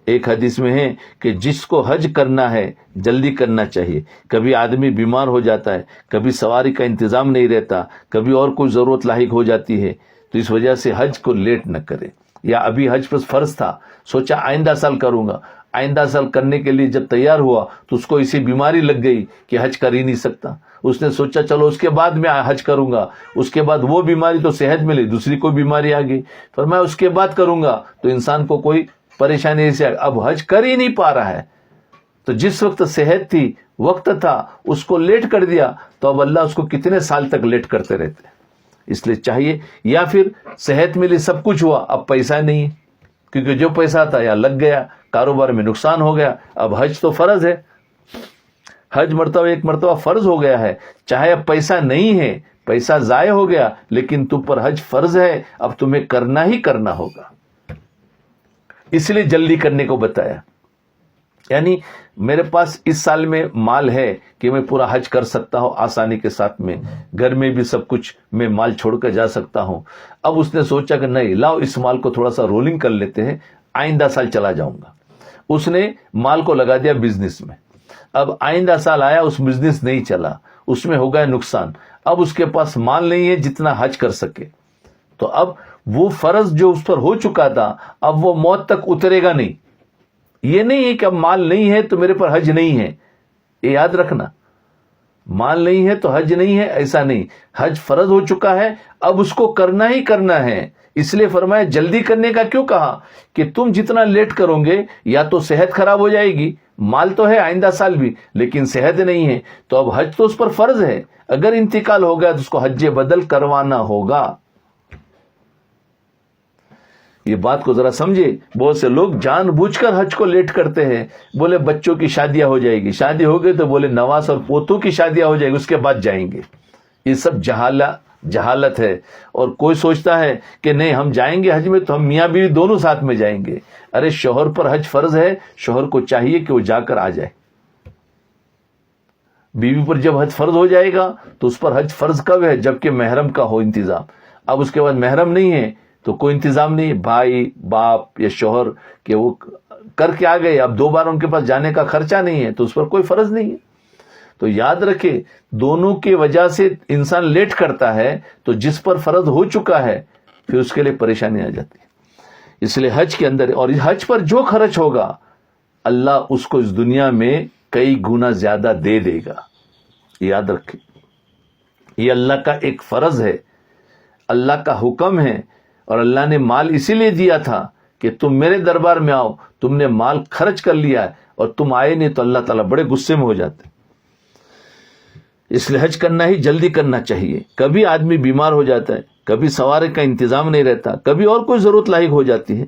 ایک حدیث میں ہے کہ جس کو حج کرنا ہے جلدی کرنا چاہیے. کبھی آدمی بیمار ہو جاتا ہے, کبھی سواری کا انتظام نہیں رہتا, کبھی اور کوئی ضرورت لاحق ہو جاتی ہے, تو اس وجہ سے حج کو لیٹ نہ کرے. یا ابھی حج پر فرض تھا, سوچا آئندہ سال کروں گا, آئندہ سال کرنے کے لیے جب تیار ہوا تو اس کو اسی بیماری لگ گئی کہ حج کر ہی نہیں سکتا. اس نے سوچا چلو اس کے بعد میں حج کروں گا, اس کے بعد وہ بیماری تو صحت ملی, دوسری کوئی بیماری آ گئی, فرمایا اس کے بعد کروں گا. تو انسان کو کوئی پریشانی سے اب حج کر ہی نہیں پا رہا ہے. تو جس وقت صحت تھی, وقت تھا, اس کو لیٹ کر دیا, تو اب اللہ اس کو کتنے سال تک لیٹ کرتے رہتے. اس لیے چاہیے, یا پھر صحت ملی سب کچھ ہوا, اب پیسہ نہیں ہے, کیونکہ جو پیسہ تھا یا لگ گیا, کاروبار میں نقصان ہو گیا. اب حج تو فرض ہے, حج ایک مرتبہ فرض ہو گیا ہے, چاہے اب پیسہ نہیں ہے, پیسہ ضائع ہو گیا, لیکن تم پر حج فرض ہے, اب تمہیں کرنا ہی کرنا ہوگا. اس لیے جلدی کرنے کو بتایا. یعنی میرے پاس اس سال میں مال ہے کہ میں پورا حج کر سکتا ہوں آسانی کے ساتھ میں, گھر میں بھی سب کچھ میں مال چھوڑ کر جا سکتا ہوں. اب اس نے سوچا کہ نہیں, لاؤ اس مال کو تھوڑا سا رولنگ کر لیتے ہیں, آئندہ سال چلا جاؤں گا. اس نے مال کو لگا دیا بزنس میں. اب آئندہ سال آیا, اس بزنس نہیں چلا, اس میں ہو گیا نقصان. اب اس کے پاس مال نہیں ہے جتنا حج کر سکے. تو اب وہ فرض جو اس پر ہو چکا تھا, اب وہ موت تک اترے گا نہیں. یہ نہیں ہے کہ اب مال نہیں ہے تو میرے پر حج نہیں ہے, یہ یاد رکھنا. مال نہیں ہے تو حج نہیں ہے, ایسا نہیں. حج فرض ہو چکا ہے, اب اس کو کرنا ہی کرنا ہے. اس لیے فرمایا جلدی کرنے کا کیوں کہا کہ تم جتنا لیٹ کرو گے یا تو صحت خراب ہو جائے گی, مال تو ہے آئندہ سال بھی, لیکن صحت نہیں ہے, تو اب حج تو اس پر فرض ہے. اگر انتقال ہو گیا تو اس کو حج بدل کروانا ہوگا. یہ بات کو ذرا سمجھے. بہت سے لوگ جان بوجھ کر حج کو لیٹ کرتے ہیں. بولے بچوں کی شادیاں ہو جائے گی, شادی ہو گئی تو بولے نواز اور پوتوں کی شادیاں ہو جائے گی, اس کے بعد جائیں گے. یہ سب جہالت ہے. اور کوئی سوچتا ہے کہ نہیں ہم جائیں گے حج میں تو ہم میاں بیوی دونوں ساتھ میں جائیں گے. ارے شوہر پر حج فرض ہے, شوہر کو چاہیے کہ وہ جا کر آ جائے. بیوی پر جب حج فرض ہو جائے گا تو اس پر حج فرض کب ہے, جبکہ محرم کا ہو انتظام. اب اس کے بعد محرم نہیں ہے تو کوئی انتظام نہیں, بھائی باپ یا شوہر کہ وہ کر کے آ گئے, اب دوبارہ ان کے پاس جانے کا خرچہ نہیں ہے, تو اس پر کوئی فرض نہیں ہے. تو یاد رکھے, دونوں کی وجہ سے انسان لیٹ کرتا ہے, تو جس پر فرض ہو چکا ہے پھر اس کے لیے پریشانی آ جاتی ہے. اس لیے حج کے اندر, اور حج پر جو خرچ ہوگا اللہ اس کو اس دنیا میں کئی گنا زیادہ دے دے گا. یاد رکھے, یہ اللہ کا ایک فرض ہے, اللہ کا حکم ہے. اور اللہ نے مال اسی لیے دیا تھا کہ تم میرے دربار میں آؤ, تم نے مال خرچ کر لیا ہے اور تم آئے نہیں, تو اللہ تعالیٰ بڑے غصے میں ہو جاتے. اس لیے حج کرنا ہی جلدی کرنا چاہیے. کبھی آدمی بیمار ہو جاتا ہے, کبھی سوارے کا انتظام نہیں رہتا, کبھی اور کوئی ضرورت لاحق ہو جاتی ہے.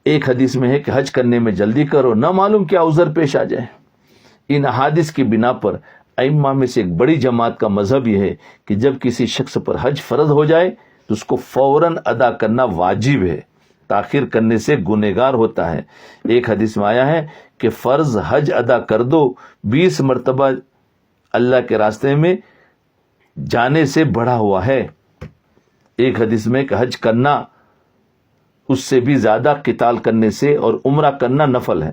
ایک حدیث میں ہے کہ حج کرنے میں جلدی کرو, نہ معلوم کیا عذر پیش آ جائے. ان احادیث کی بنا پر ائمہ میں سے ایک بڑی جماعت کا مذہب یہ ہے کہ جب کسی شخص پر حج فرض ہو جائے تو اس کو فوراً ادا کرنا واجب ہے, تاخیر کرنے سے گنہگار ہوتا ہے. ایک حدیث میں آیا ہے کہ فرض حج ادا کر دو, 20 مرتبہ اللہ کے راستے میں جانے سے بڑھا ہوا ہے. ایک حدیث میں کہ حج کرنا اس سے بھی زیادہ قتال کرنے سے اور عمرہ کرنا نفل ہے.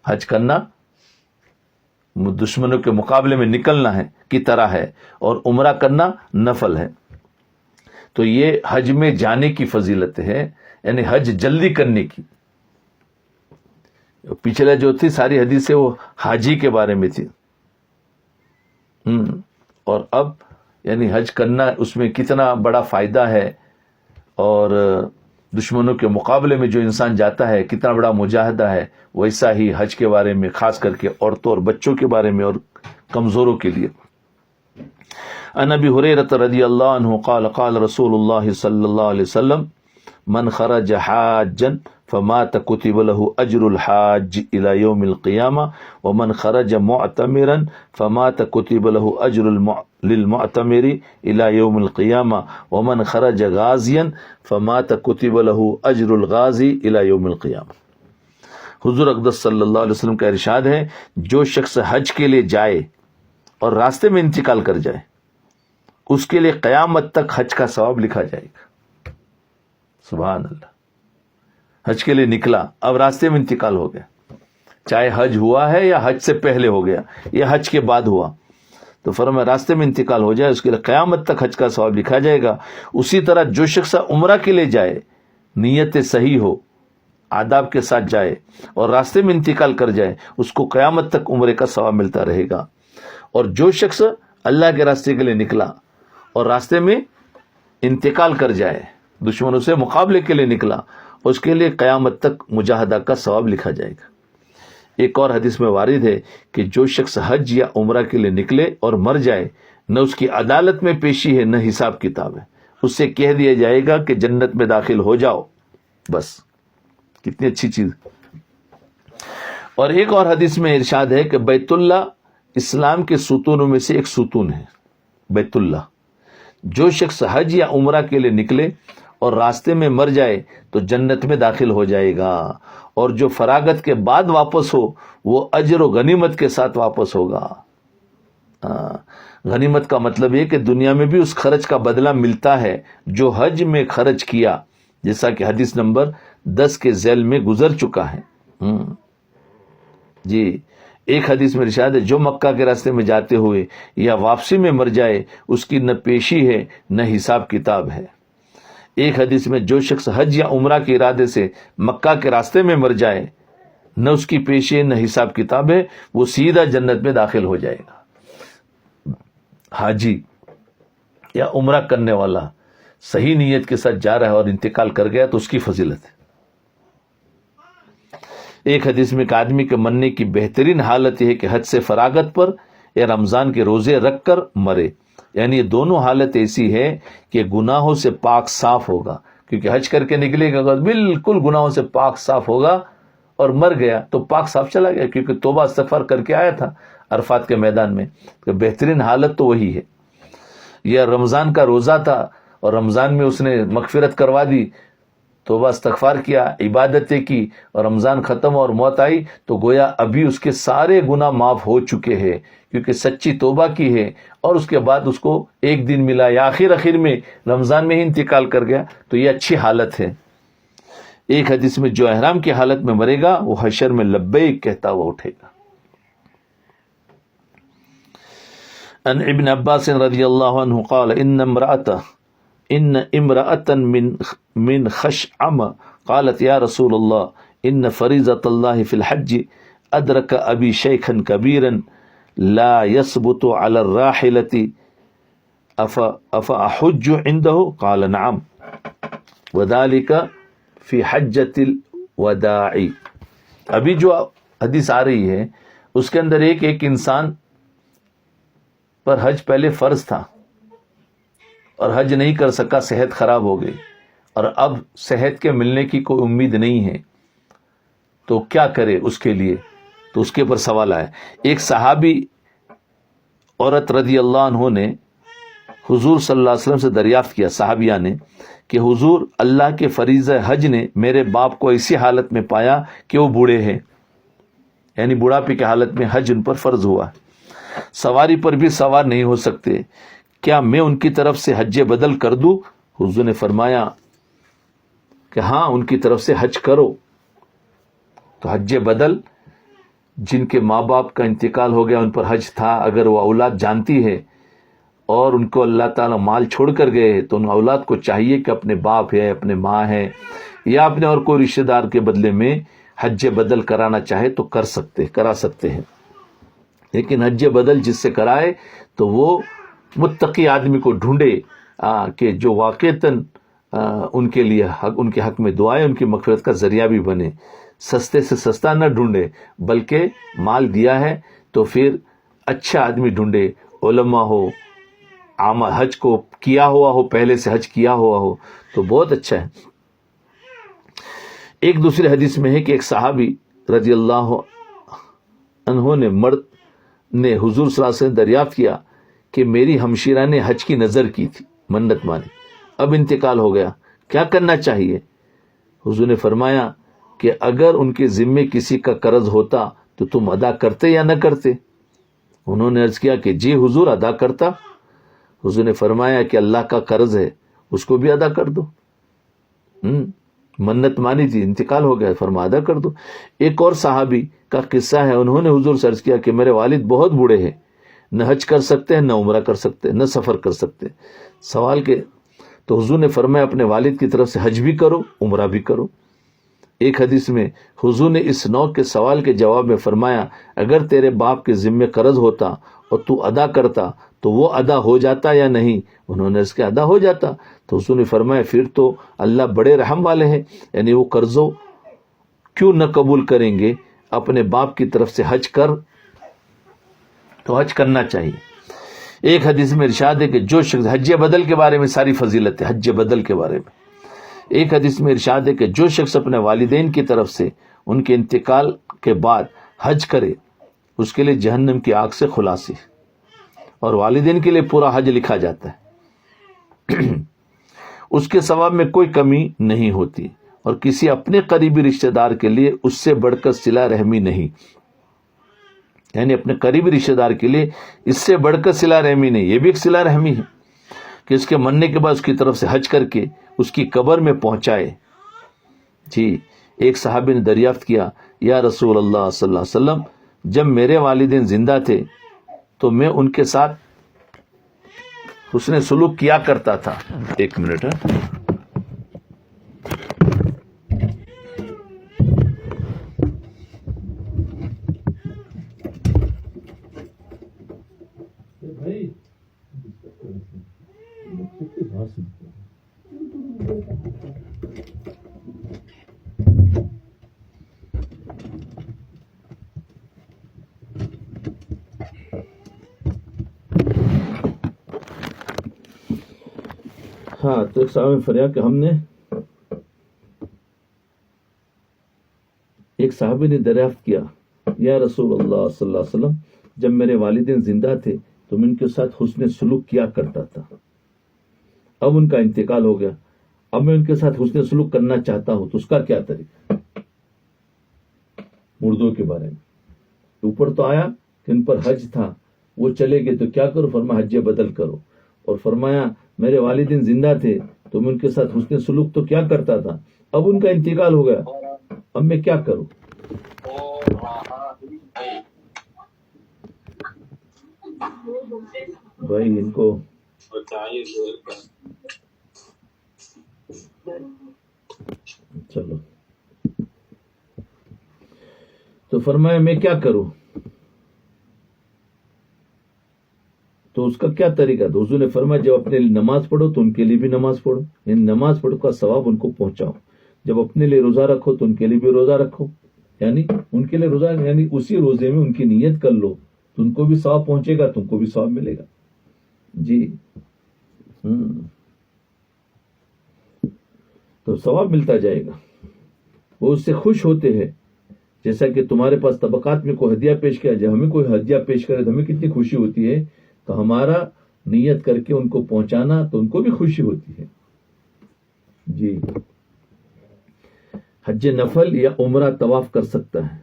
حج کرنا دشمنوں کے مقابلے میں نکلنا ہے کی طرح ہے, اور عمرہ کرنا نفل ہے. تو یہ حج میں جانے کی فضیلت ہے, یعنی حج جلدی کرنے کی. پچھلے جو تھی ساری حدیثیں وہ حاجی کے بارے میں تھی, اور اب یعنی حج کرنا اس میں کتنا بڑا فائدہ ہے, اور دشمنوں کے مقابلے میں جو انسان جاتا ہے کتنا بڑا مجاہدہ ہے. ویسا ہی حج کے بارے میں, خاص کر کے عورتوں اور بچوں کے بارے میں اور کمزوروں کے لیے. عن ابی ہریرہ رضی اللہ عنہ قال قال رسول اللہ صلی اللہ علیہ وسلم من خرج حاجا فمات كتب له اجر الحاج الى يوم القيامه ومن خرج معتمرا فمات كتب له اجر للمعتمر الى يوم القيامه ومن خرج غازيا فمات كتب له اجر الغازي الى يوم القيامه. حضور اقدس صلی اللہ علیہ وسلم کا ارشاد ہے, جو شخص حج کے لیے جائے اور راستے میں انتقال کر جائے اس کے لیے قیامت تک حج کا ثواب لکھا جائے گا. سبحان اللہ. حج کے لیے نکلا, اب راستے میں انتقال ہو گیا, چاہے حج ہوا ہے یا حج سے پہلے ہو گیا یا حج کے بعد ہوا, تو فرمایا راستے میں انتقال ہو جائے اس کے لیے قیامت تک حج کا ثواب لکھا جائے گا. اسی طرح جو شخص عمرہ کے لیے جائے, نیت صحیح ہو, آداب کے ساتھ جائے اور راستے میں انتقال کر جائے, اس کو قیامت تک عمرے کا ثواب ملتا رہے گا. اور جو شخص اللہ کے راستے کے لیے نکلا اور راستے میں انتقال کر جائے, دشمنوں سے مقابلے کے لیے نکلا, اس کے لیے قیامت تک مجاہدہ کا ثواب لکھا جائے گا. ایک اور حدیث میں وارد ہے کہ جو شخص حج یا عمرہ کے لیے نکلے اور مر جائے, نہ اس کی عدالت میں پیشی ہے نہ حساب کتاب ہے, اس سے کہہ دیا جائے گا کہ جنت میں داخل ہو جاؤ, بس. کتنی اچھی چیز. اور ایک اور حدیث میں ارشاد ہے کہ بیت اللہ اسلام کے ستونوں میں سے ایک ستون ہے. بیت اللہ, جو شخص حج یا عمرہ کے لیے نکلے اور راستے میں مر جائے تو جنت میں داخل ہو جائے گا, اور جو فراغت کے بعد واپس ہو وہ اجر و غنیمت کے ساتھ واپس ہوگا. غنیمت کا مطلب یہ کہ دنیا میں بھی اس خرچ کا بدلہ ملتا ہے جو حج میں خرچ کیا, جیسا کہ حدیث نمبر 10 کے ذیل میں گزر چکا ہے. جی, ایک حدیث میں ارشاد ہے جو مکہ کے راستے میں جاتے ہوئے یا واپسی میں مر جائے اس کی نہ پیشی ہے نہ حساب کتاب ہے. ایک حدیث میں جو شخص حج یا عمرہ کے ارادے سے مکہ کے راستے میں مر جائے, نہ اس کی پیشی ہے نہ حساب کتاب ہے, وہ سیدھا جنت میں داخل ہو جائے گا. حاجی یا عمرہ کرنے والا صحیح نیت کے ساتھ جا رہا ہے اور انتقال کر گیا تو اس کی فضیلت ہے. ایک حدیث میں ایک آدمی کے مرنے کی بہترین حالت یہ ہے کہ حج سے فراغت پر یا رمضان کے روزے رکھ کر مرے, یعنی یہ دونوں حالت ایسی ہے کہ گناہوں سے پاک صاف ہوگا, کیونکہ حج کر کے نکلے گا بالکل گناہوں سے پاک صاف ہوگا, اور مر گیا تو پاک صاف چلا گیا کیونکہ توبہ استغفار کر کے آیا تھا عرفات کے میدان میں. تو بہترین حالت تو وہی ہے. یا رمضان کا روزہ تھا اور رمضان میں اس نے مغفرت کروا دی, توبہ استغفار کیا, عبادتیں کی, اور رمضان ختم اور موت آئی تو گویا ابھی اس کے سارے گناہ معاف ہو چکے ہیں کیونکہ سچی توبہ کی ہے, اور اس کے بعد اس کو ایک دن ملا یا آخر میں رمضان میں ہی انتقال کر گیا, تو یہ اچھی حالت ہے. ایک حدیث میں جو احرام کی حالت میں مرے گا وہ حشر میں لبیک کہتا ہوا اٹھے گا. ان ابن عباس رضی اللہ عنہ قال ان امرأة من خشعم قالت یا رسول اللہ ان فریضۃ اللہ فی الحج ادرک ابی شیخا کبیرا لا يثبت على الراحلة افاحج عنده قال نعم وذلك فی حجۃ الوداع. ابھی جو حدیث آ رہی ہے اس کے اندر ایک انسان پر حج پہلے فرض تھا اور حج نہیں کر سکا, صحت خراب ہو گئی, اور اب صحت کے ملنے کی کوئی امید نہیں ہے, تو کیا کرے اس کے لیے؟ تو اس کے اوپر سوال آیا. ایک صحابی عورت رضی اللہ عنہ نے حضور صلی اللہ علیہ وسلم سے دریافت کیا, صحابیہ نے, کہ حضور اللہ کے فریضہ حج نے میرے باپ کو ایسی حالت میں پایا کہ وہ بوڑھے ہیں, یعنی بڑھاپے کی حالت میں حج ان پر فرض ہوا, سواری پر بھی سوار نہیں ہو سکتے, کیا میں ان کی طرف سے حج بدل کر دوں؟ حضور نے فرمایا کہ ہاں ان کی طرف سے حج کرو. تو حج بدل جن کے ماں باپ کا انتقال ہو گیا ان پر حج تھا، اگر وہ اولاد جانتی ہے اور ان کو اللہ تعالیٰ مال چھوڑ کر گئے تو ان اولاد کو چاہیے کہ اپنے باپ ہے، اپنے ماں ہے یا اپنے اور کوئی رشتہ دار کے بدلے میں حج بدل کرانا چاہے تو کرا سکتے ہیں. لیکن حج بدل جس سے کرائے تو وہ متقی آدمی کو ڈھونڈے کہ جو واقعتاً ان کے لیے ان کے حق میں دعائیں ان کی مغفرت کا ذریعہ بھی بنے. سستے سے سستا نہ ڈھونڈے، بلکہ مال دیا ہے تو پھر اچھا آدمی ڈھونڈے، علماء ہو، عام حج کو کیا ہوا ہو، پہلے سے حج کیا ہوا ہو تو بہت اچھا ہے. ایک دوسری حدیث میں ہے کہ ایک صحابی رضی اللہ عنہ نے مرد نے حضور صلی اللہ علیہ وسلم دریافت کیا کہ میری ہمشیرہ نے حج کی نظر کی تھی، منت مانی، اب انتقال ہو گیا، کیا کرنا چاہیے؟ حضور نے فرمایا کہ اگر ان کے ذمے کسی کا قرض ہوتا تو تم ادا کرتے یا نہ کرتے؟ انہوں نے عرض کیا کہ جی حضور ادا کرتا. حضور نے فرمایا کہ اللہ کا قرض ہے اس کو بھی ادا کر دو. منت مانی تھی، انتقال ہو گیا، فرما ادا کر دو. ایک اور صحابی کا قصہ ہے، انہوں نے حضور سے عرض کیا کہ میرے والد بہت بوڑھے ہیں، نہ حج کر سکتے ہیں، نہ عمرہ کر سکتے ہیں، نہ سفر کر سکتے. سوال کے تو حضور نے فرمایا اپنے والد کی طرف سے حج بھی کرو، عمرہ بھی کرو. ایک حدیث میں حضور نے اس نوع کے سوال کے جواب میں فرمایا اگر تیرے باپ کے ذمے قرض ہوتا اور تو ادا کرتا تو وہ ادا ہو جاتا یا نہیں؟ انہوں نے اس کے ادا ہو جاتا. تو حضور نے فرمایا پھر تو اللہ بڑے رحم والے ہیں، یعنی وہ قرضوں کیوں نہ قبول کریں گے؟ اپنے باپ کی طرف سے حج کر تو حج کرنا چاہیے. ایک حدیث میں ارشاد ہے کہ جو شخص حج بدل کے بارے میں ساری فضیلت ہے، حج بدل کے بارے میں ایک حدیث میں ارشاد ہے کہ جو شخص اپنے والدین کی طرف سے ان کے انتقال کے بعد حج کرے اس کے لیے جہنم کی آگ سے خلاصی، اور والدین کے لیے پورا حج لکھا جاتا ہے. اس کے ثواب میں کوئی کمی نہیں ہوتی، اور کسی اپنے قریبی رشتہ دار کے لیے اس سے بڑھ کر صلہ رحمی نہیں، یعنی اپنے قریبی رشتہ دار کے لیے اس سے بڑھ کر صلہ رحمی نہیں. یہ بھی ایک صلہ رحمی ہے کہ اس کے مرنے کے بعد اس کی طرف سے حج کر کے اس کی قبر میں پہنچائے. جی ایک صحابی نے دریافت کیا یا رسول اللہ صلی اللہ علیہ وسلم جب میرے والدین زندہ تھے تو میں ان کے ساتھ حسن سلوک کیا کرتا تھا. ایک منٹ ہاں. تو ایک صحابی نے فریاد کہ ہم نے ایک صحابی نے دریافت کیا یا رسول اللہ صلی اللہ علیہ وسلم جب میرے والدین زندہ تھے تو میں ان کے ساتھ حسن سلوک کیا کرتا تھا، اب ان کا انتقال ہو گیا، اب میں ان کے ساتھ حسن سلوک کرنا چاہتا ہوں تو اس کا کیا طریقہ؟ مردوں کے بارے میں اوپر تو آیا کہ ان پر حج تھا، وہ چلے گئے تو کیا کرو؟ فرمایا حج بدل کرو. اور فرمایا میرے والدین زندہ تھے تو میں ان کے ساتھ حسن سلوک تو کیا کرتا تھا، اب ان کا انتقال ہو گیا، اب میں کیا کروں؟ بھائی ان کو چلو. تو فرمایا میں کیا کروں؟ تو اس کا کیا طریقہ؟ تو حضور نے فرمایا جب اپنے لیے نماز پڑھو تو ان کے لیے بھی نماز پڑھو، یعنی نماز پڑھو کا ثواب ان کو پہنچاؤ. جب اپنے لیے روزہ رکھو تو ان کے لیے بھی روزہ رکھو، یعنی ان کے لیے روزہ، یعنی اسی روزے میں ان کی نیت کر لو تو ان کو بھی ثواب پہنچے گا، تم کو بھی ثواب ملے گا. جی تو ثواب ملتا جائے گا. وہ اس سے خوش ہوتے ہیں، جیسا کہ تمہارے پاس طبقات میں کوئی ہدیہ پیش کیا، جب ہمیں کوئی ہدیہ پیش کرے تو ہمیں کتنی خوشی ہوتی ہے، تو ہمارا نیت کر کے ان کو پہنچانا تو ان کو بھی خوشی ہوتی ہے. جی حج نفل یا عمرہ طواف کر سکتا ہے.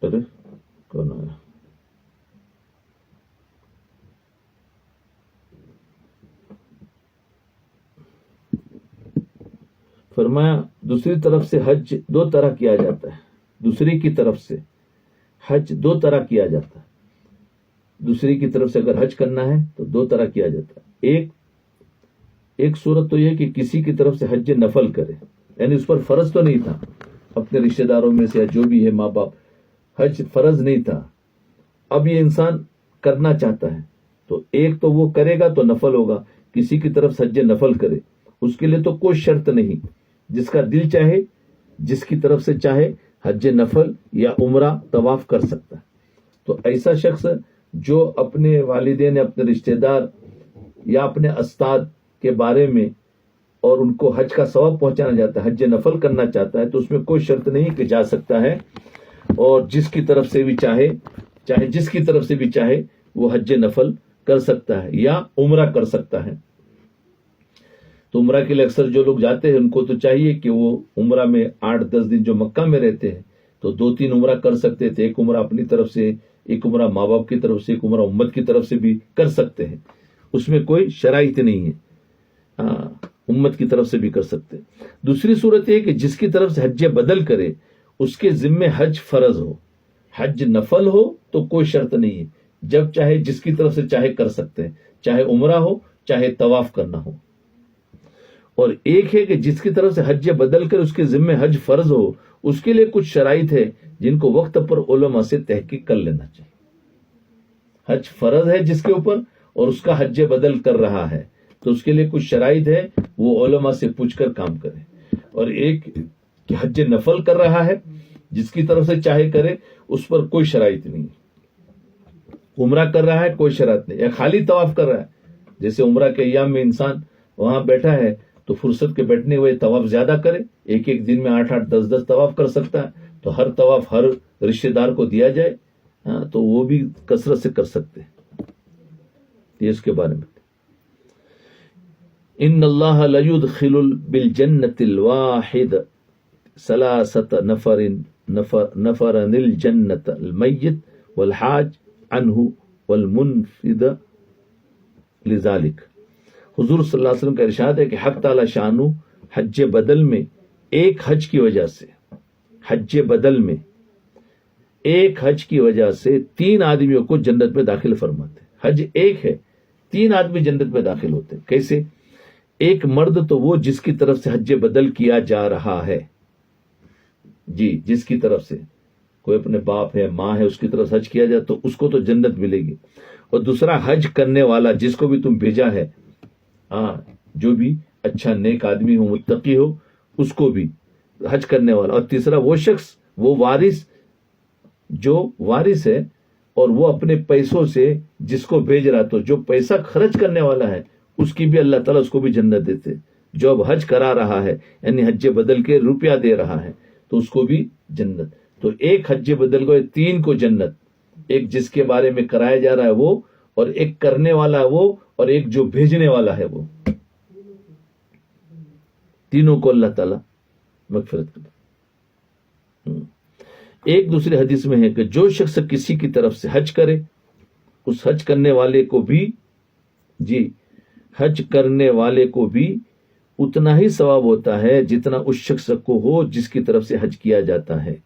ارے کون آیا؟ فرمایا دوسری طرف سے حج دو طرح کیا جاتا ہے، دوسری کی طرف سے حج دو طرح کیا جاتا ہے، دوسری کی طرف سے اگر حج کرنا ہے تو دو طرح کیا جاتا ہے۔ ایک صورت تو یہ کہ کسی کی طرف سے حج نفل کرے، یعنی اس پر فرض تو نہیں تھا، اپنے رشتہ داروں میں سے یا جو بھی ہے ماں باپ، حج فرض نہیں تھا، اب یہ انسان کرنا چاہتا ہے تو ایک تو وہ کرے گا تو نفل ہوگا، کسی کی طرف سے حج نفل کرے، اس کے لیے تو کوئی شرط نہیں، جس کا دل چاہے جس کی طرف سے چاہے حج نفل یا عمرہ طواف کر سکتا ہے۔ تو ایسا شخص جو اپنے والدین، اپنے رشتہ دار یا اپنے استاد کے بارے میں اور ان کو حج کا ثواب پہنچانا چاہتا ہے، حج نفل کرنا چاہتا ہے، تو اس میں کوئی شرط نہیں کہ جا سکتا ہے، اور جس کی طرف سے بھی چاہے جس کی طرف سے بھی چاہے وہ حج نفل کر سکتا ہے یا عمرہ کر سکتا ہے۔ تو عمرہ کے لیے اکثر جو لوگ جاتے ہیں ان کو تو چاہیے کہ وہ عمرہ میں 8-10 دن جو مکہ میں رہتے ہیں تو 2-3 عمرہ کر سکتے تھے، ایک عمرہ اپنی طرف سے، ایک عمرہ ماں باپ کی طرف سے، ایک عمرہ امت کی طرف سے بھی کر سکتے ہیں، اس میں کوئی شرائط نہیں ہے، امت کی طرف سے بھی کر سکتے۔ دوسری صورت یہ کہ جس کی طرف سے حج بدل کرے اس کے ذمے حج فرض ہو، حج نفل ہو تو کوئی شرط نہیں ہے، جب چاہے جس کی طرف سے چاہے کر سکتے ہیں، چاہے عمرہ ہو چاہے طواف کرنا ہو۔ اور ایک ہے کہ جس کی طرف سے حج بدل کر اس کے ذمے حج فرض ہو، اس کے لیے کچھ شرائط ہے جن کو وقت پر علماء سے تحقیق کر لینا چاہیے۔ حج فرض ہے جس کے اوپر اور اس کا حج بدل کر رہا ہے تو اس کے لیے کچھ شرائط ہے، وہ علماء سے پوچھ کر کام کرے۔ اور ایک کہ حج نفل کر رہا ہے، جس کی طرف سے چاہے کرے، اس پر کوئی شرائط نہیں۔ عمرہ کر رہا ہے کوئی شرط نہیں، یا خالی طواف کر رہا ہے، جیسے عمرہ کے ایام میں انسان وہاں بیٹھا ہے تو فرصت کے بیٹھنے ہوئے طواف زیادہ کرے، ایک دن میں 8-8 10-10 طواف کر سکتا ہے، تو ہر طواف ہر رشتہ دار کو دیا جائے تو وہ بھی کثرت سے کر سکتے ہیں۔ یہ اس کے بارے میں ان اللہ لیدخل بالجنۃ الواحد 3 نفرا الجنۃ المیت والحاج عنہ والمنفد لذلك۔ حضور صلی اللہ علیہ وسلم کا ارشاد ہے کہ حق تعالی شانہ حج بدل میں ایک حج کی وجہ سے، حج بدل میں ایک حج کی وجہ سے 3 آدمیوں کو جنت میں داخل فرماتے ہیں۔ حج ایک ہے، 3 آدمی جنت میں داخل ہوتے ہیں۔ کیسے؟ ایک مرد تو وہ جس کی طرف سے حج بدل کیا جا رہا ہے، جی جس کی طرف سے، کوئی اپنے باپ ہے ماں ہے اس کی طرف سے حج کیا جائے تو اس کو تو جنت ملے گی، اور دوسرا حج کرنے والا جس کو بھی تم بھیجا ہے، جو بھی اچھا نیک آدمی ہو متقی ہو اس کو بھی حج کرنے والا، اور تیسرا وہ شخص، وہ وارث جو وارث ہے اور وہ اپنے پیسوں سے جس کو بھیج رہا، تو جو پیسہ خرچ کرنے والا ہے اس کی بھی اللہ تعالیٰ اس کو بھی جنت دیتے، جو اب حج کرا رہا ہے یعنی حج بدل کے روپیہ دے رہا ہے تو اس کو بھی جنت۔ تو ایک حج بدل کو 3 کو جنت، ایک جس کے بارے میں کرایا جا رہا ہے وہ، اور ایک کرنے والا وہ، اور ایک جو بھیجنے والا ہے وہ، تینوں کو اللہ تعالیٰ مغفرت کرے۔ ایک دوسری حدیث میں ہے کہ جو شخص کسی کی طرف سے حج کرے اس حج کرنے والے کو بھی، جی حج کرنے والے کو بھی اتنا ہی ثواب ہوتا ہے جتنا اس شخص کو ہو جس کی طرف سے حج کیا جاتا ہے۔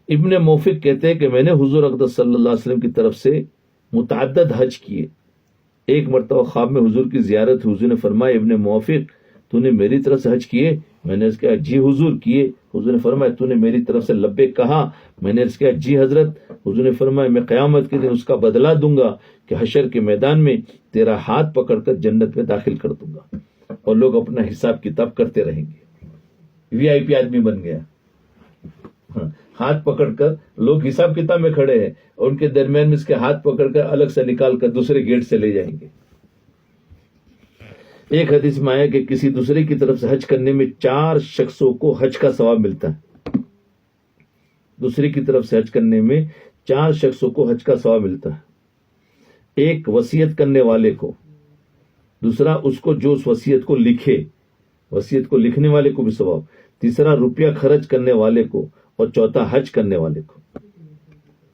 ابن موفق کہتے ہیں کہ میں نے حضور اقدس صلی اللہ علیہ وسلم کی طرف سے متعدد حج کیے، ایک مرتبہ خواب میں حضور کی زیارت، حضور نے فرمایا ابن موفق تو نے میری طرف سے حج کیے؟ میں نے اس کہا جی حضور کیے۔ حضور نے فرمایا تو نے میری طرف سے لبیک کہا؟ میں نے اس کہا جی حضرت۔ حضور نے فرمایا میں قیامت کے دن اس کا بدلہ دوں گا کہ حشر کے میدان میں تیرا ہاتھ پکڑ کر جنت میں داخل کر دوں گا، اور لوگ اپنا حساب کتاب کرتے رہیں گے۔ وی آئی پی آدمی بن گیا، ہاتھ پکڑ کر لوگ حساب کتاب میں کھڑے ہیں اور ان کے درمیان میں اس کے ہاتھ پکڑ کر الگ سے نکال کر دوسرے گیٹ سے لے جائیں گے۔ ایک حدیث میں آیا کہ کسی دوسرے کی طرف سے حج کرنے میں 4 شخصوں کو حج کا ثواب ملتا ہے، دوسرے کی طرف سے حج کرنے میں 4 شخصوں کو حج کا ثواب ملتا ہے۔ ایک وصیت کرنے والے کو، دوسرا اس کو جو اس وصیت کو لکھے، وصیت کو لکھنے والے کو بھی ثواب، تیسرا روپیہ خرچ کرنے والے کو، اور چوتھا حج کرنے والے کو۔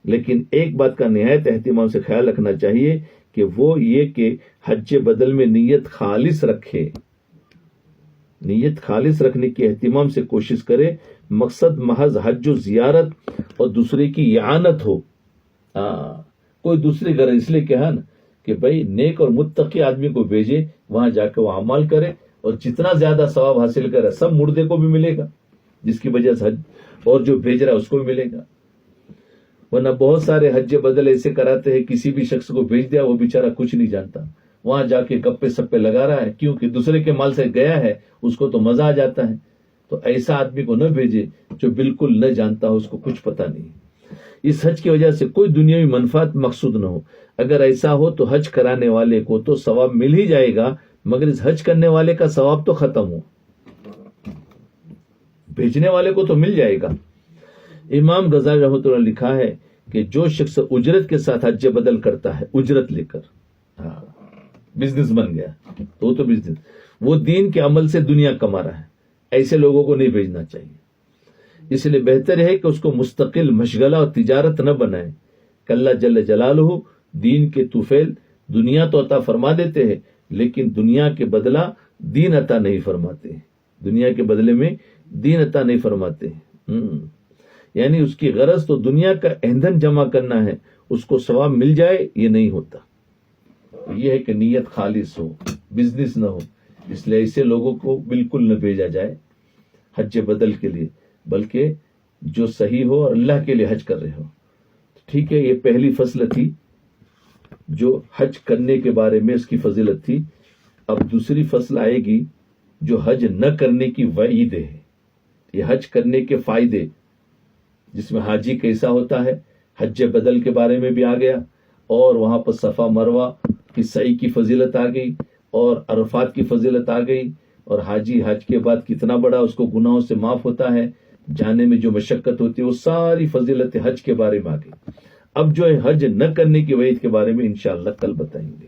لیکن ایک بات کا نہایت اہتمام سے خیال رکھنا چاہیے کہ وہ یہ کہ حج بدل میں نیت خالص رکھے، نیت خالص رکھنے کی اہتمام سے کوشش کرے، مقصد محض حج و زیارت اور دوسرے کی اعانت ہو. کوئی دوسری غرض اس لیے کہا نا کہ بھائی نیک اور متقی آدمی کو بھیجے، وہاں جا کے وہ اعمال کرے اور جتنا زیادہ ثواب حاصل کرے سب مردے کو بھی ملے گا جس کی وجہ سے حج، اور جو بھیج رہا ہے اس کو بھی ملے گا. ورنہ بہت سارے حج بدل ایسے کراتے ہیں، کسی بھی شخص کو بھیج دیا، وہ بیچارہ کچھ نہیں جانتا، وہاں جا کے گپے سپے لگا رہا ہے، کیونکہ دوسرے کے مال سے گیا ہے، اس کو تو مزہ آ جاتا ہے. تو ایسا آدمی کو نہ بھیجے جو بالکل نہ جانتا ہو، اس کو کچھ پتا نہیں. اس حج کی وجہ سے کوئی دنیاوی منفعت مقصود نہ ہو. اگر ایسا ہو تو حج کرانے والے کو تو ثواب مل ہی جائے گا، مگر اس حج کرنے والے کا ثواب تو ختم ہو، بھیجنے والے کو تو مل جائے گا. امام غزالی رحمۃ اللہ نے لکھا ہے کہ جو شخص اجرت کے ساتھ حج بدل کرتا ہے، اجرت لے کر، بزنس بن گیا تو وہ بزنس، وہ دین کے عمل سے دنیا کما رہا ہے، ایسے لوگوں کو نہیں بھیجنا چاہیے. اس لیے بہتر ہے کہ اس کو مستقل مشغلہ اور تجارت نہ بنائے. کہ اللہ جل جلالہ دین کے طفیل دنیا تو عطا فرما دیتے ہیں، لیکن دنیا کے بدلہ دین عطا نہیں فرماتے، دنیا کے بدلے میں دین عطا نہیں فرماتے. یعنی اس کی غرض تو دنیا کا ایندھن جمع کرنا ہے، اس کو ثواب مل جائے یہ نہیں ہوتا. یہ ہے کہ نیت خالص ہو، بزنس نہ ہو. اس لیے ایسے لوگوں کو بالکل نہ بھیجا جائے حج بدل کے لیے، بلکہ جو صحیح ہو اور اللہ کے لیے حج کر رہے ہو. ٹھیک ہے، یہ پہلی فصل تھی جو حج کرنے کے بارے میں اس کی فضیلت تھی. اب دوسری فصل آئے گی جو حج نہ کرنے کی وعید ہے. یہ حج کرنے کے فائدے، جس میں حاجی کیسا ہوتا ہے، حج بدل کے بارے میں بھی آ گیا، اور وہاں پر صفا مروہ کی سعی کی فضیلت آ گئی، اور عرفات کی فضیلت آ گئی، اور حاجی حج کے بعد کتنا بڑا اس کو گناہوں سے معاف ہوتا ہے، جانے میں جو مشقت ہوتی ہے، وہ ساری فضیلت حج کے بارے میں آ گئی. اب جو ہے حج نہ کرنے کی وعید کے بارے میں انشاءاللہ کل بتائیں گے.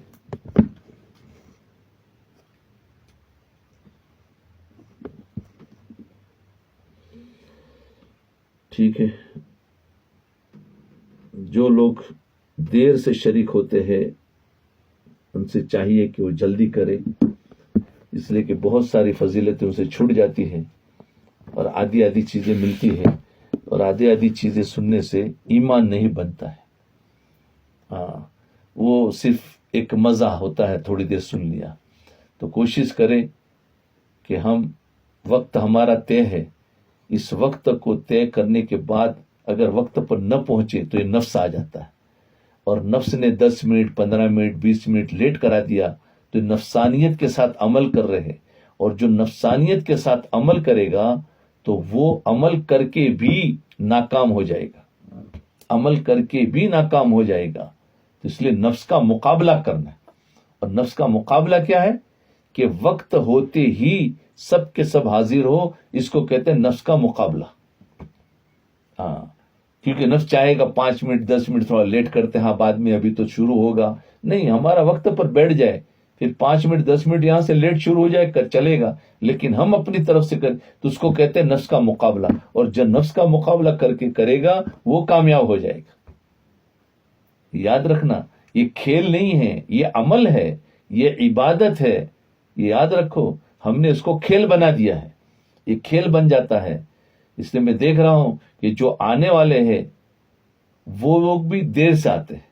ٹھیک ہے، جو لوگ دیر سے شریک ہوتے ہیں ان سے چاہیے کہ وہ جلدی کرے، اس لیے کہ بہت ساری فضیلتیں ان سے چھوٹ جاتی ہیں، اور آدھی آدھی چیزیں ملتی ہیں، اور آدھی آدھی چیزیں سننے سے ایمان نہیں بنتا ہے. وہ صرف ایک مزہ ہوتا ہے، تھوڑی دیر سن لیا. تو کوشش کریں کہ ہم، وقت ہمارا طے ہے، اس وقت کو طے کرنے کے بعد اگر وقت پر نہ پہنچے تو یہ نفس آ جاتا ہے، اور نفس نے 10 منٹ 15 منٹ 20 منٹ لیٹ کرا دیا تو نفسانیت کے ساتھ عمل کر رہے، اور جو نفسانیت کے ساتھ عمل کرے گا تو وہ عمل کر کے بھی ناکام ہو جائے گا، عمل کر کے بھی ناکام ہو جائے گا. تو اس لیے نفس کا مقابلہ کرنا ہے. اور نفس کا مقابلہ کیا ہے؟ کہ وقت ہوتے ہی سب کے سب حاضر ہو، اس کو کہتے ہیں نفس کا مقابلہ. کیونکہ نفس چاہے گا 5 منٹ 10 منٹ تھوڑا لیٹ کرتے ہیں، بعد میں ابھی تو شروع ہوگا. نہیں، ہمارا وقت پر بیٹھ جائے، پھر 5 منٹ 10 منٹ یہاں سے لیٹ شروع ہو جائے کر چلے گا، لیکن ہم اپنی طرف سے کریں تو اس کو کہتے ہیں نفس کا مقابلہ. اور جو نفس کا مقابلہ کر کے کرے گا وہ کامیاب ہو جائے گا. یاد رکھنا، یہ کھیل نہیں ہے، یہ عمل ہے، یہ عبادت ہے. یہ یاد رکھو، ہم نے اس کو کھیل بنا دیا ہے، یہ کھیل بن جاتا ہے. اس لیے میں دیکھ رہا ہوں کہ جو آنے والے ہیں وہ لوگ بھی دیر سے آتے ہیں،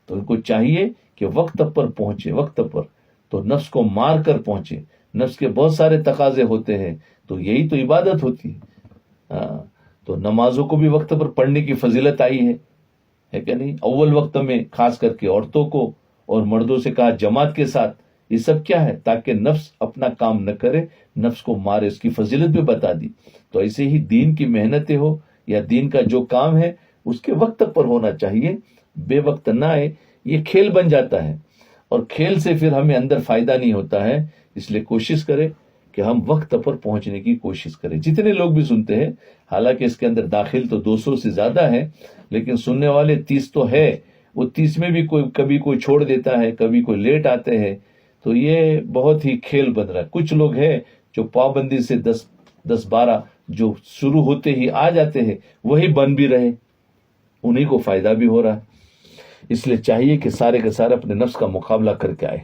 تو ان کو چاہیے کہ وقت پر پہنچے، وقت پر، تو نفس کو مار کر پہنچے. نفس کے بہت سارے تقاضے ہوتے ہیں، تو یہی تو عبادت ہوتی ہے. تو نمازوں کو بھی وقت پر پڑھنے کی فضیلت آئی ہے کہ نہیں؟ اول وقت میں خاص کر کے عورتوں کو اور مردوں سے کہا جماعت کے ساتھ. یہ سب کیا ہے؟ تاکہ نفس اپنا کام نہ کرے، نفس کو مارے. اس کی فضیلت بھی بتا دی. تو ایسے ہی دین کی محنتیں ہو یا دین کا جو کام ہے اس کے وقت پر ہونا چاہیے، بے وقت نہ آئے. یہ کھیل بن جاتا ہے، اور کھیل سے پھر ہمیں اندر فائدہ نہیں ہوتا ہے. اس لیے کوشش کرے کہ ہم وقت پر پہنچنے کی کوشش کریں. جتنے لوگ بھی سنتے ہیں، حالانکہ اس کے اندر داخل تو 200 سے زیادہ ہے، لیکن سننے والے 30 تو ہے. وہ 30 میں بھی کبھی کوئی چھوڑ دیتا ہے، کبھی کوئی لیٹ آتے ہیں. تو یہ بہت ہی کھیل بن رہا ہے. کچھ لوگ ہیں جو پابندی سے 10-12 جو شروع ہوتے ہی آ جاتے ہیں، وہی بن بھی رہے، انہی کو فائدہ بھی ہو رہا ہے. اس لیے چاہیے کہ سارے کے سارے اپنے نفس کا مقابلہ کر کے آئے.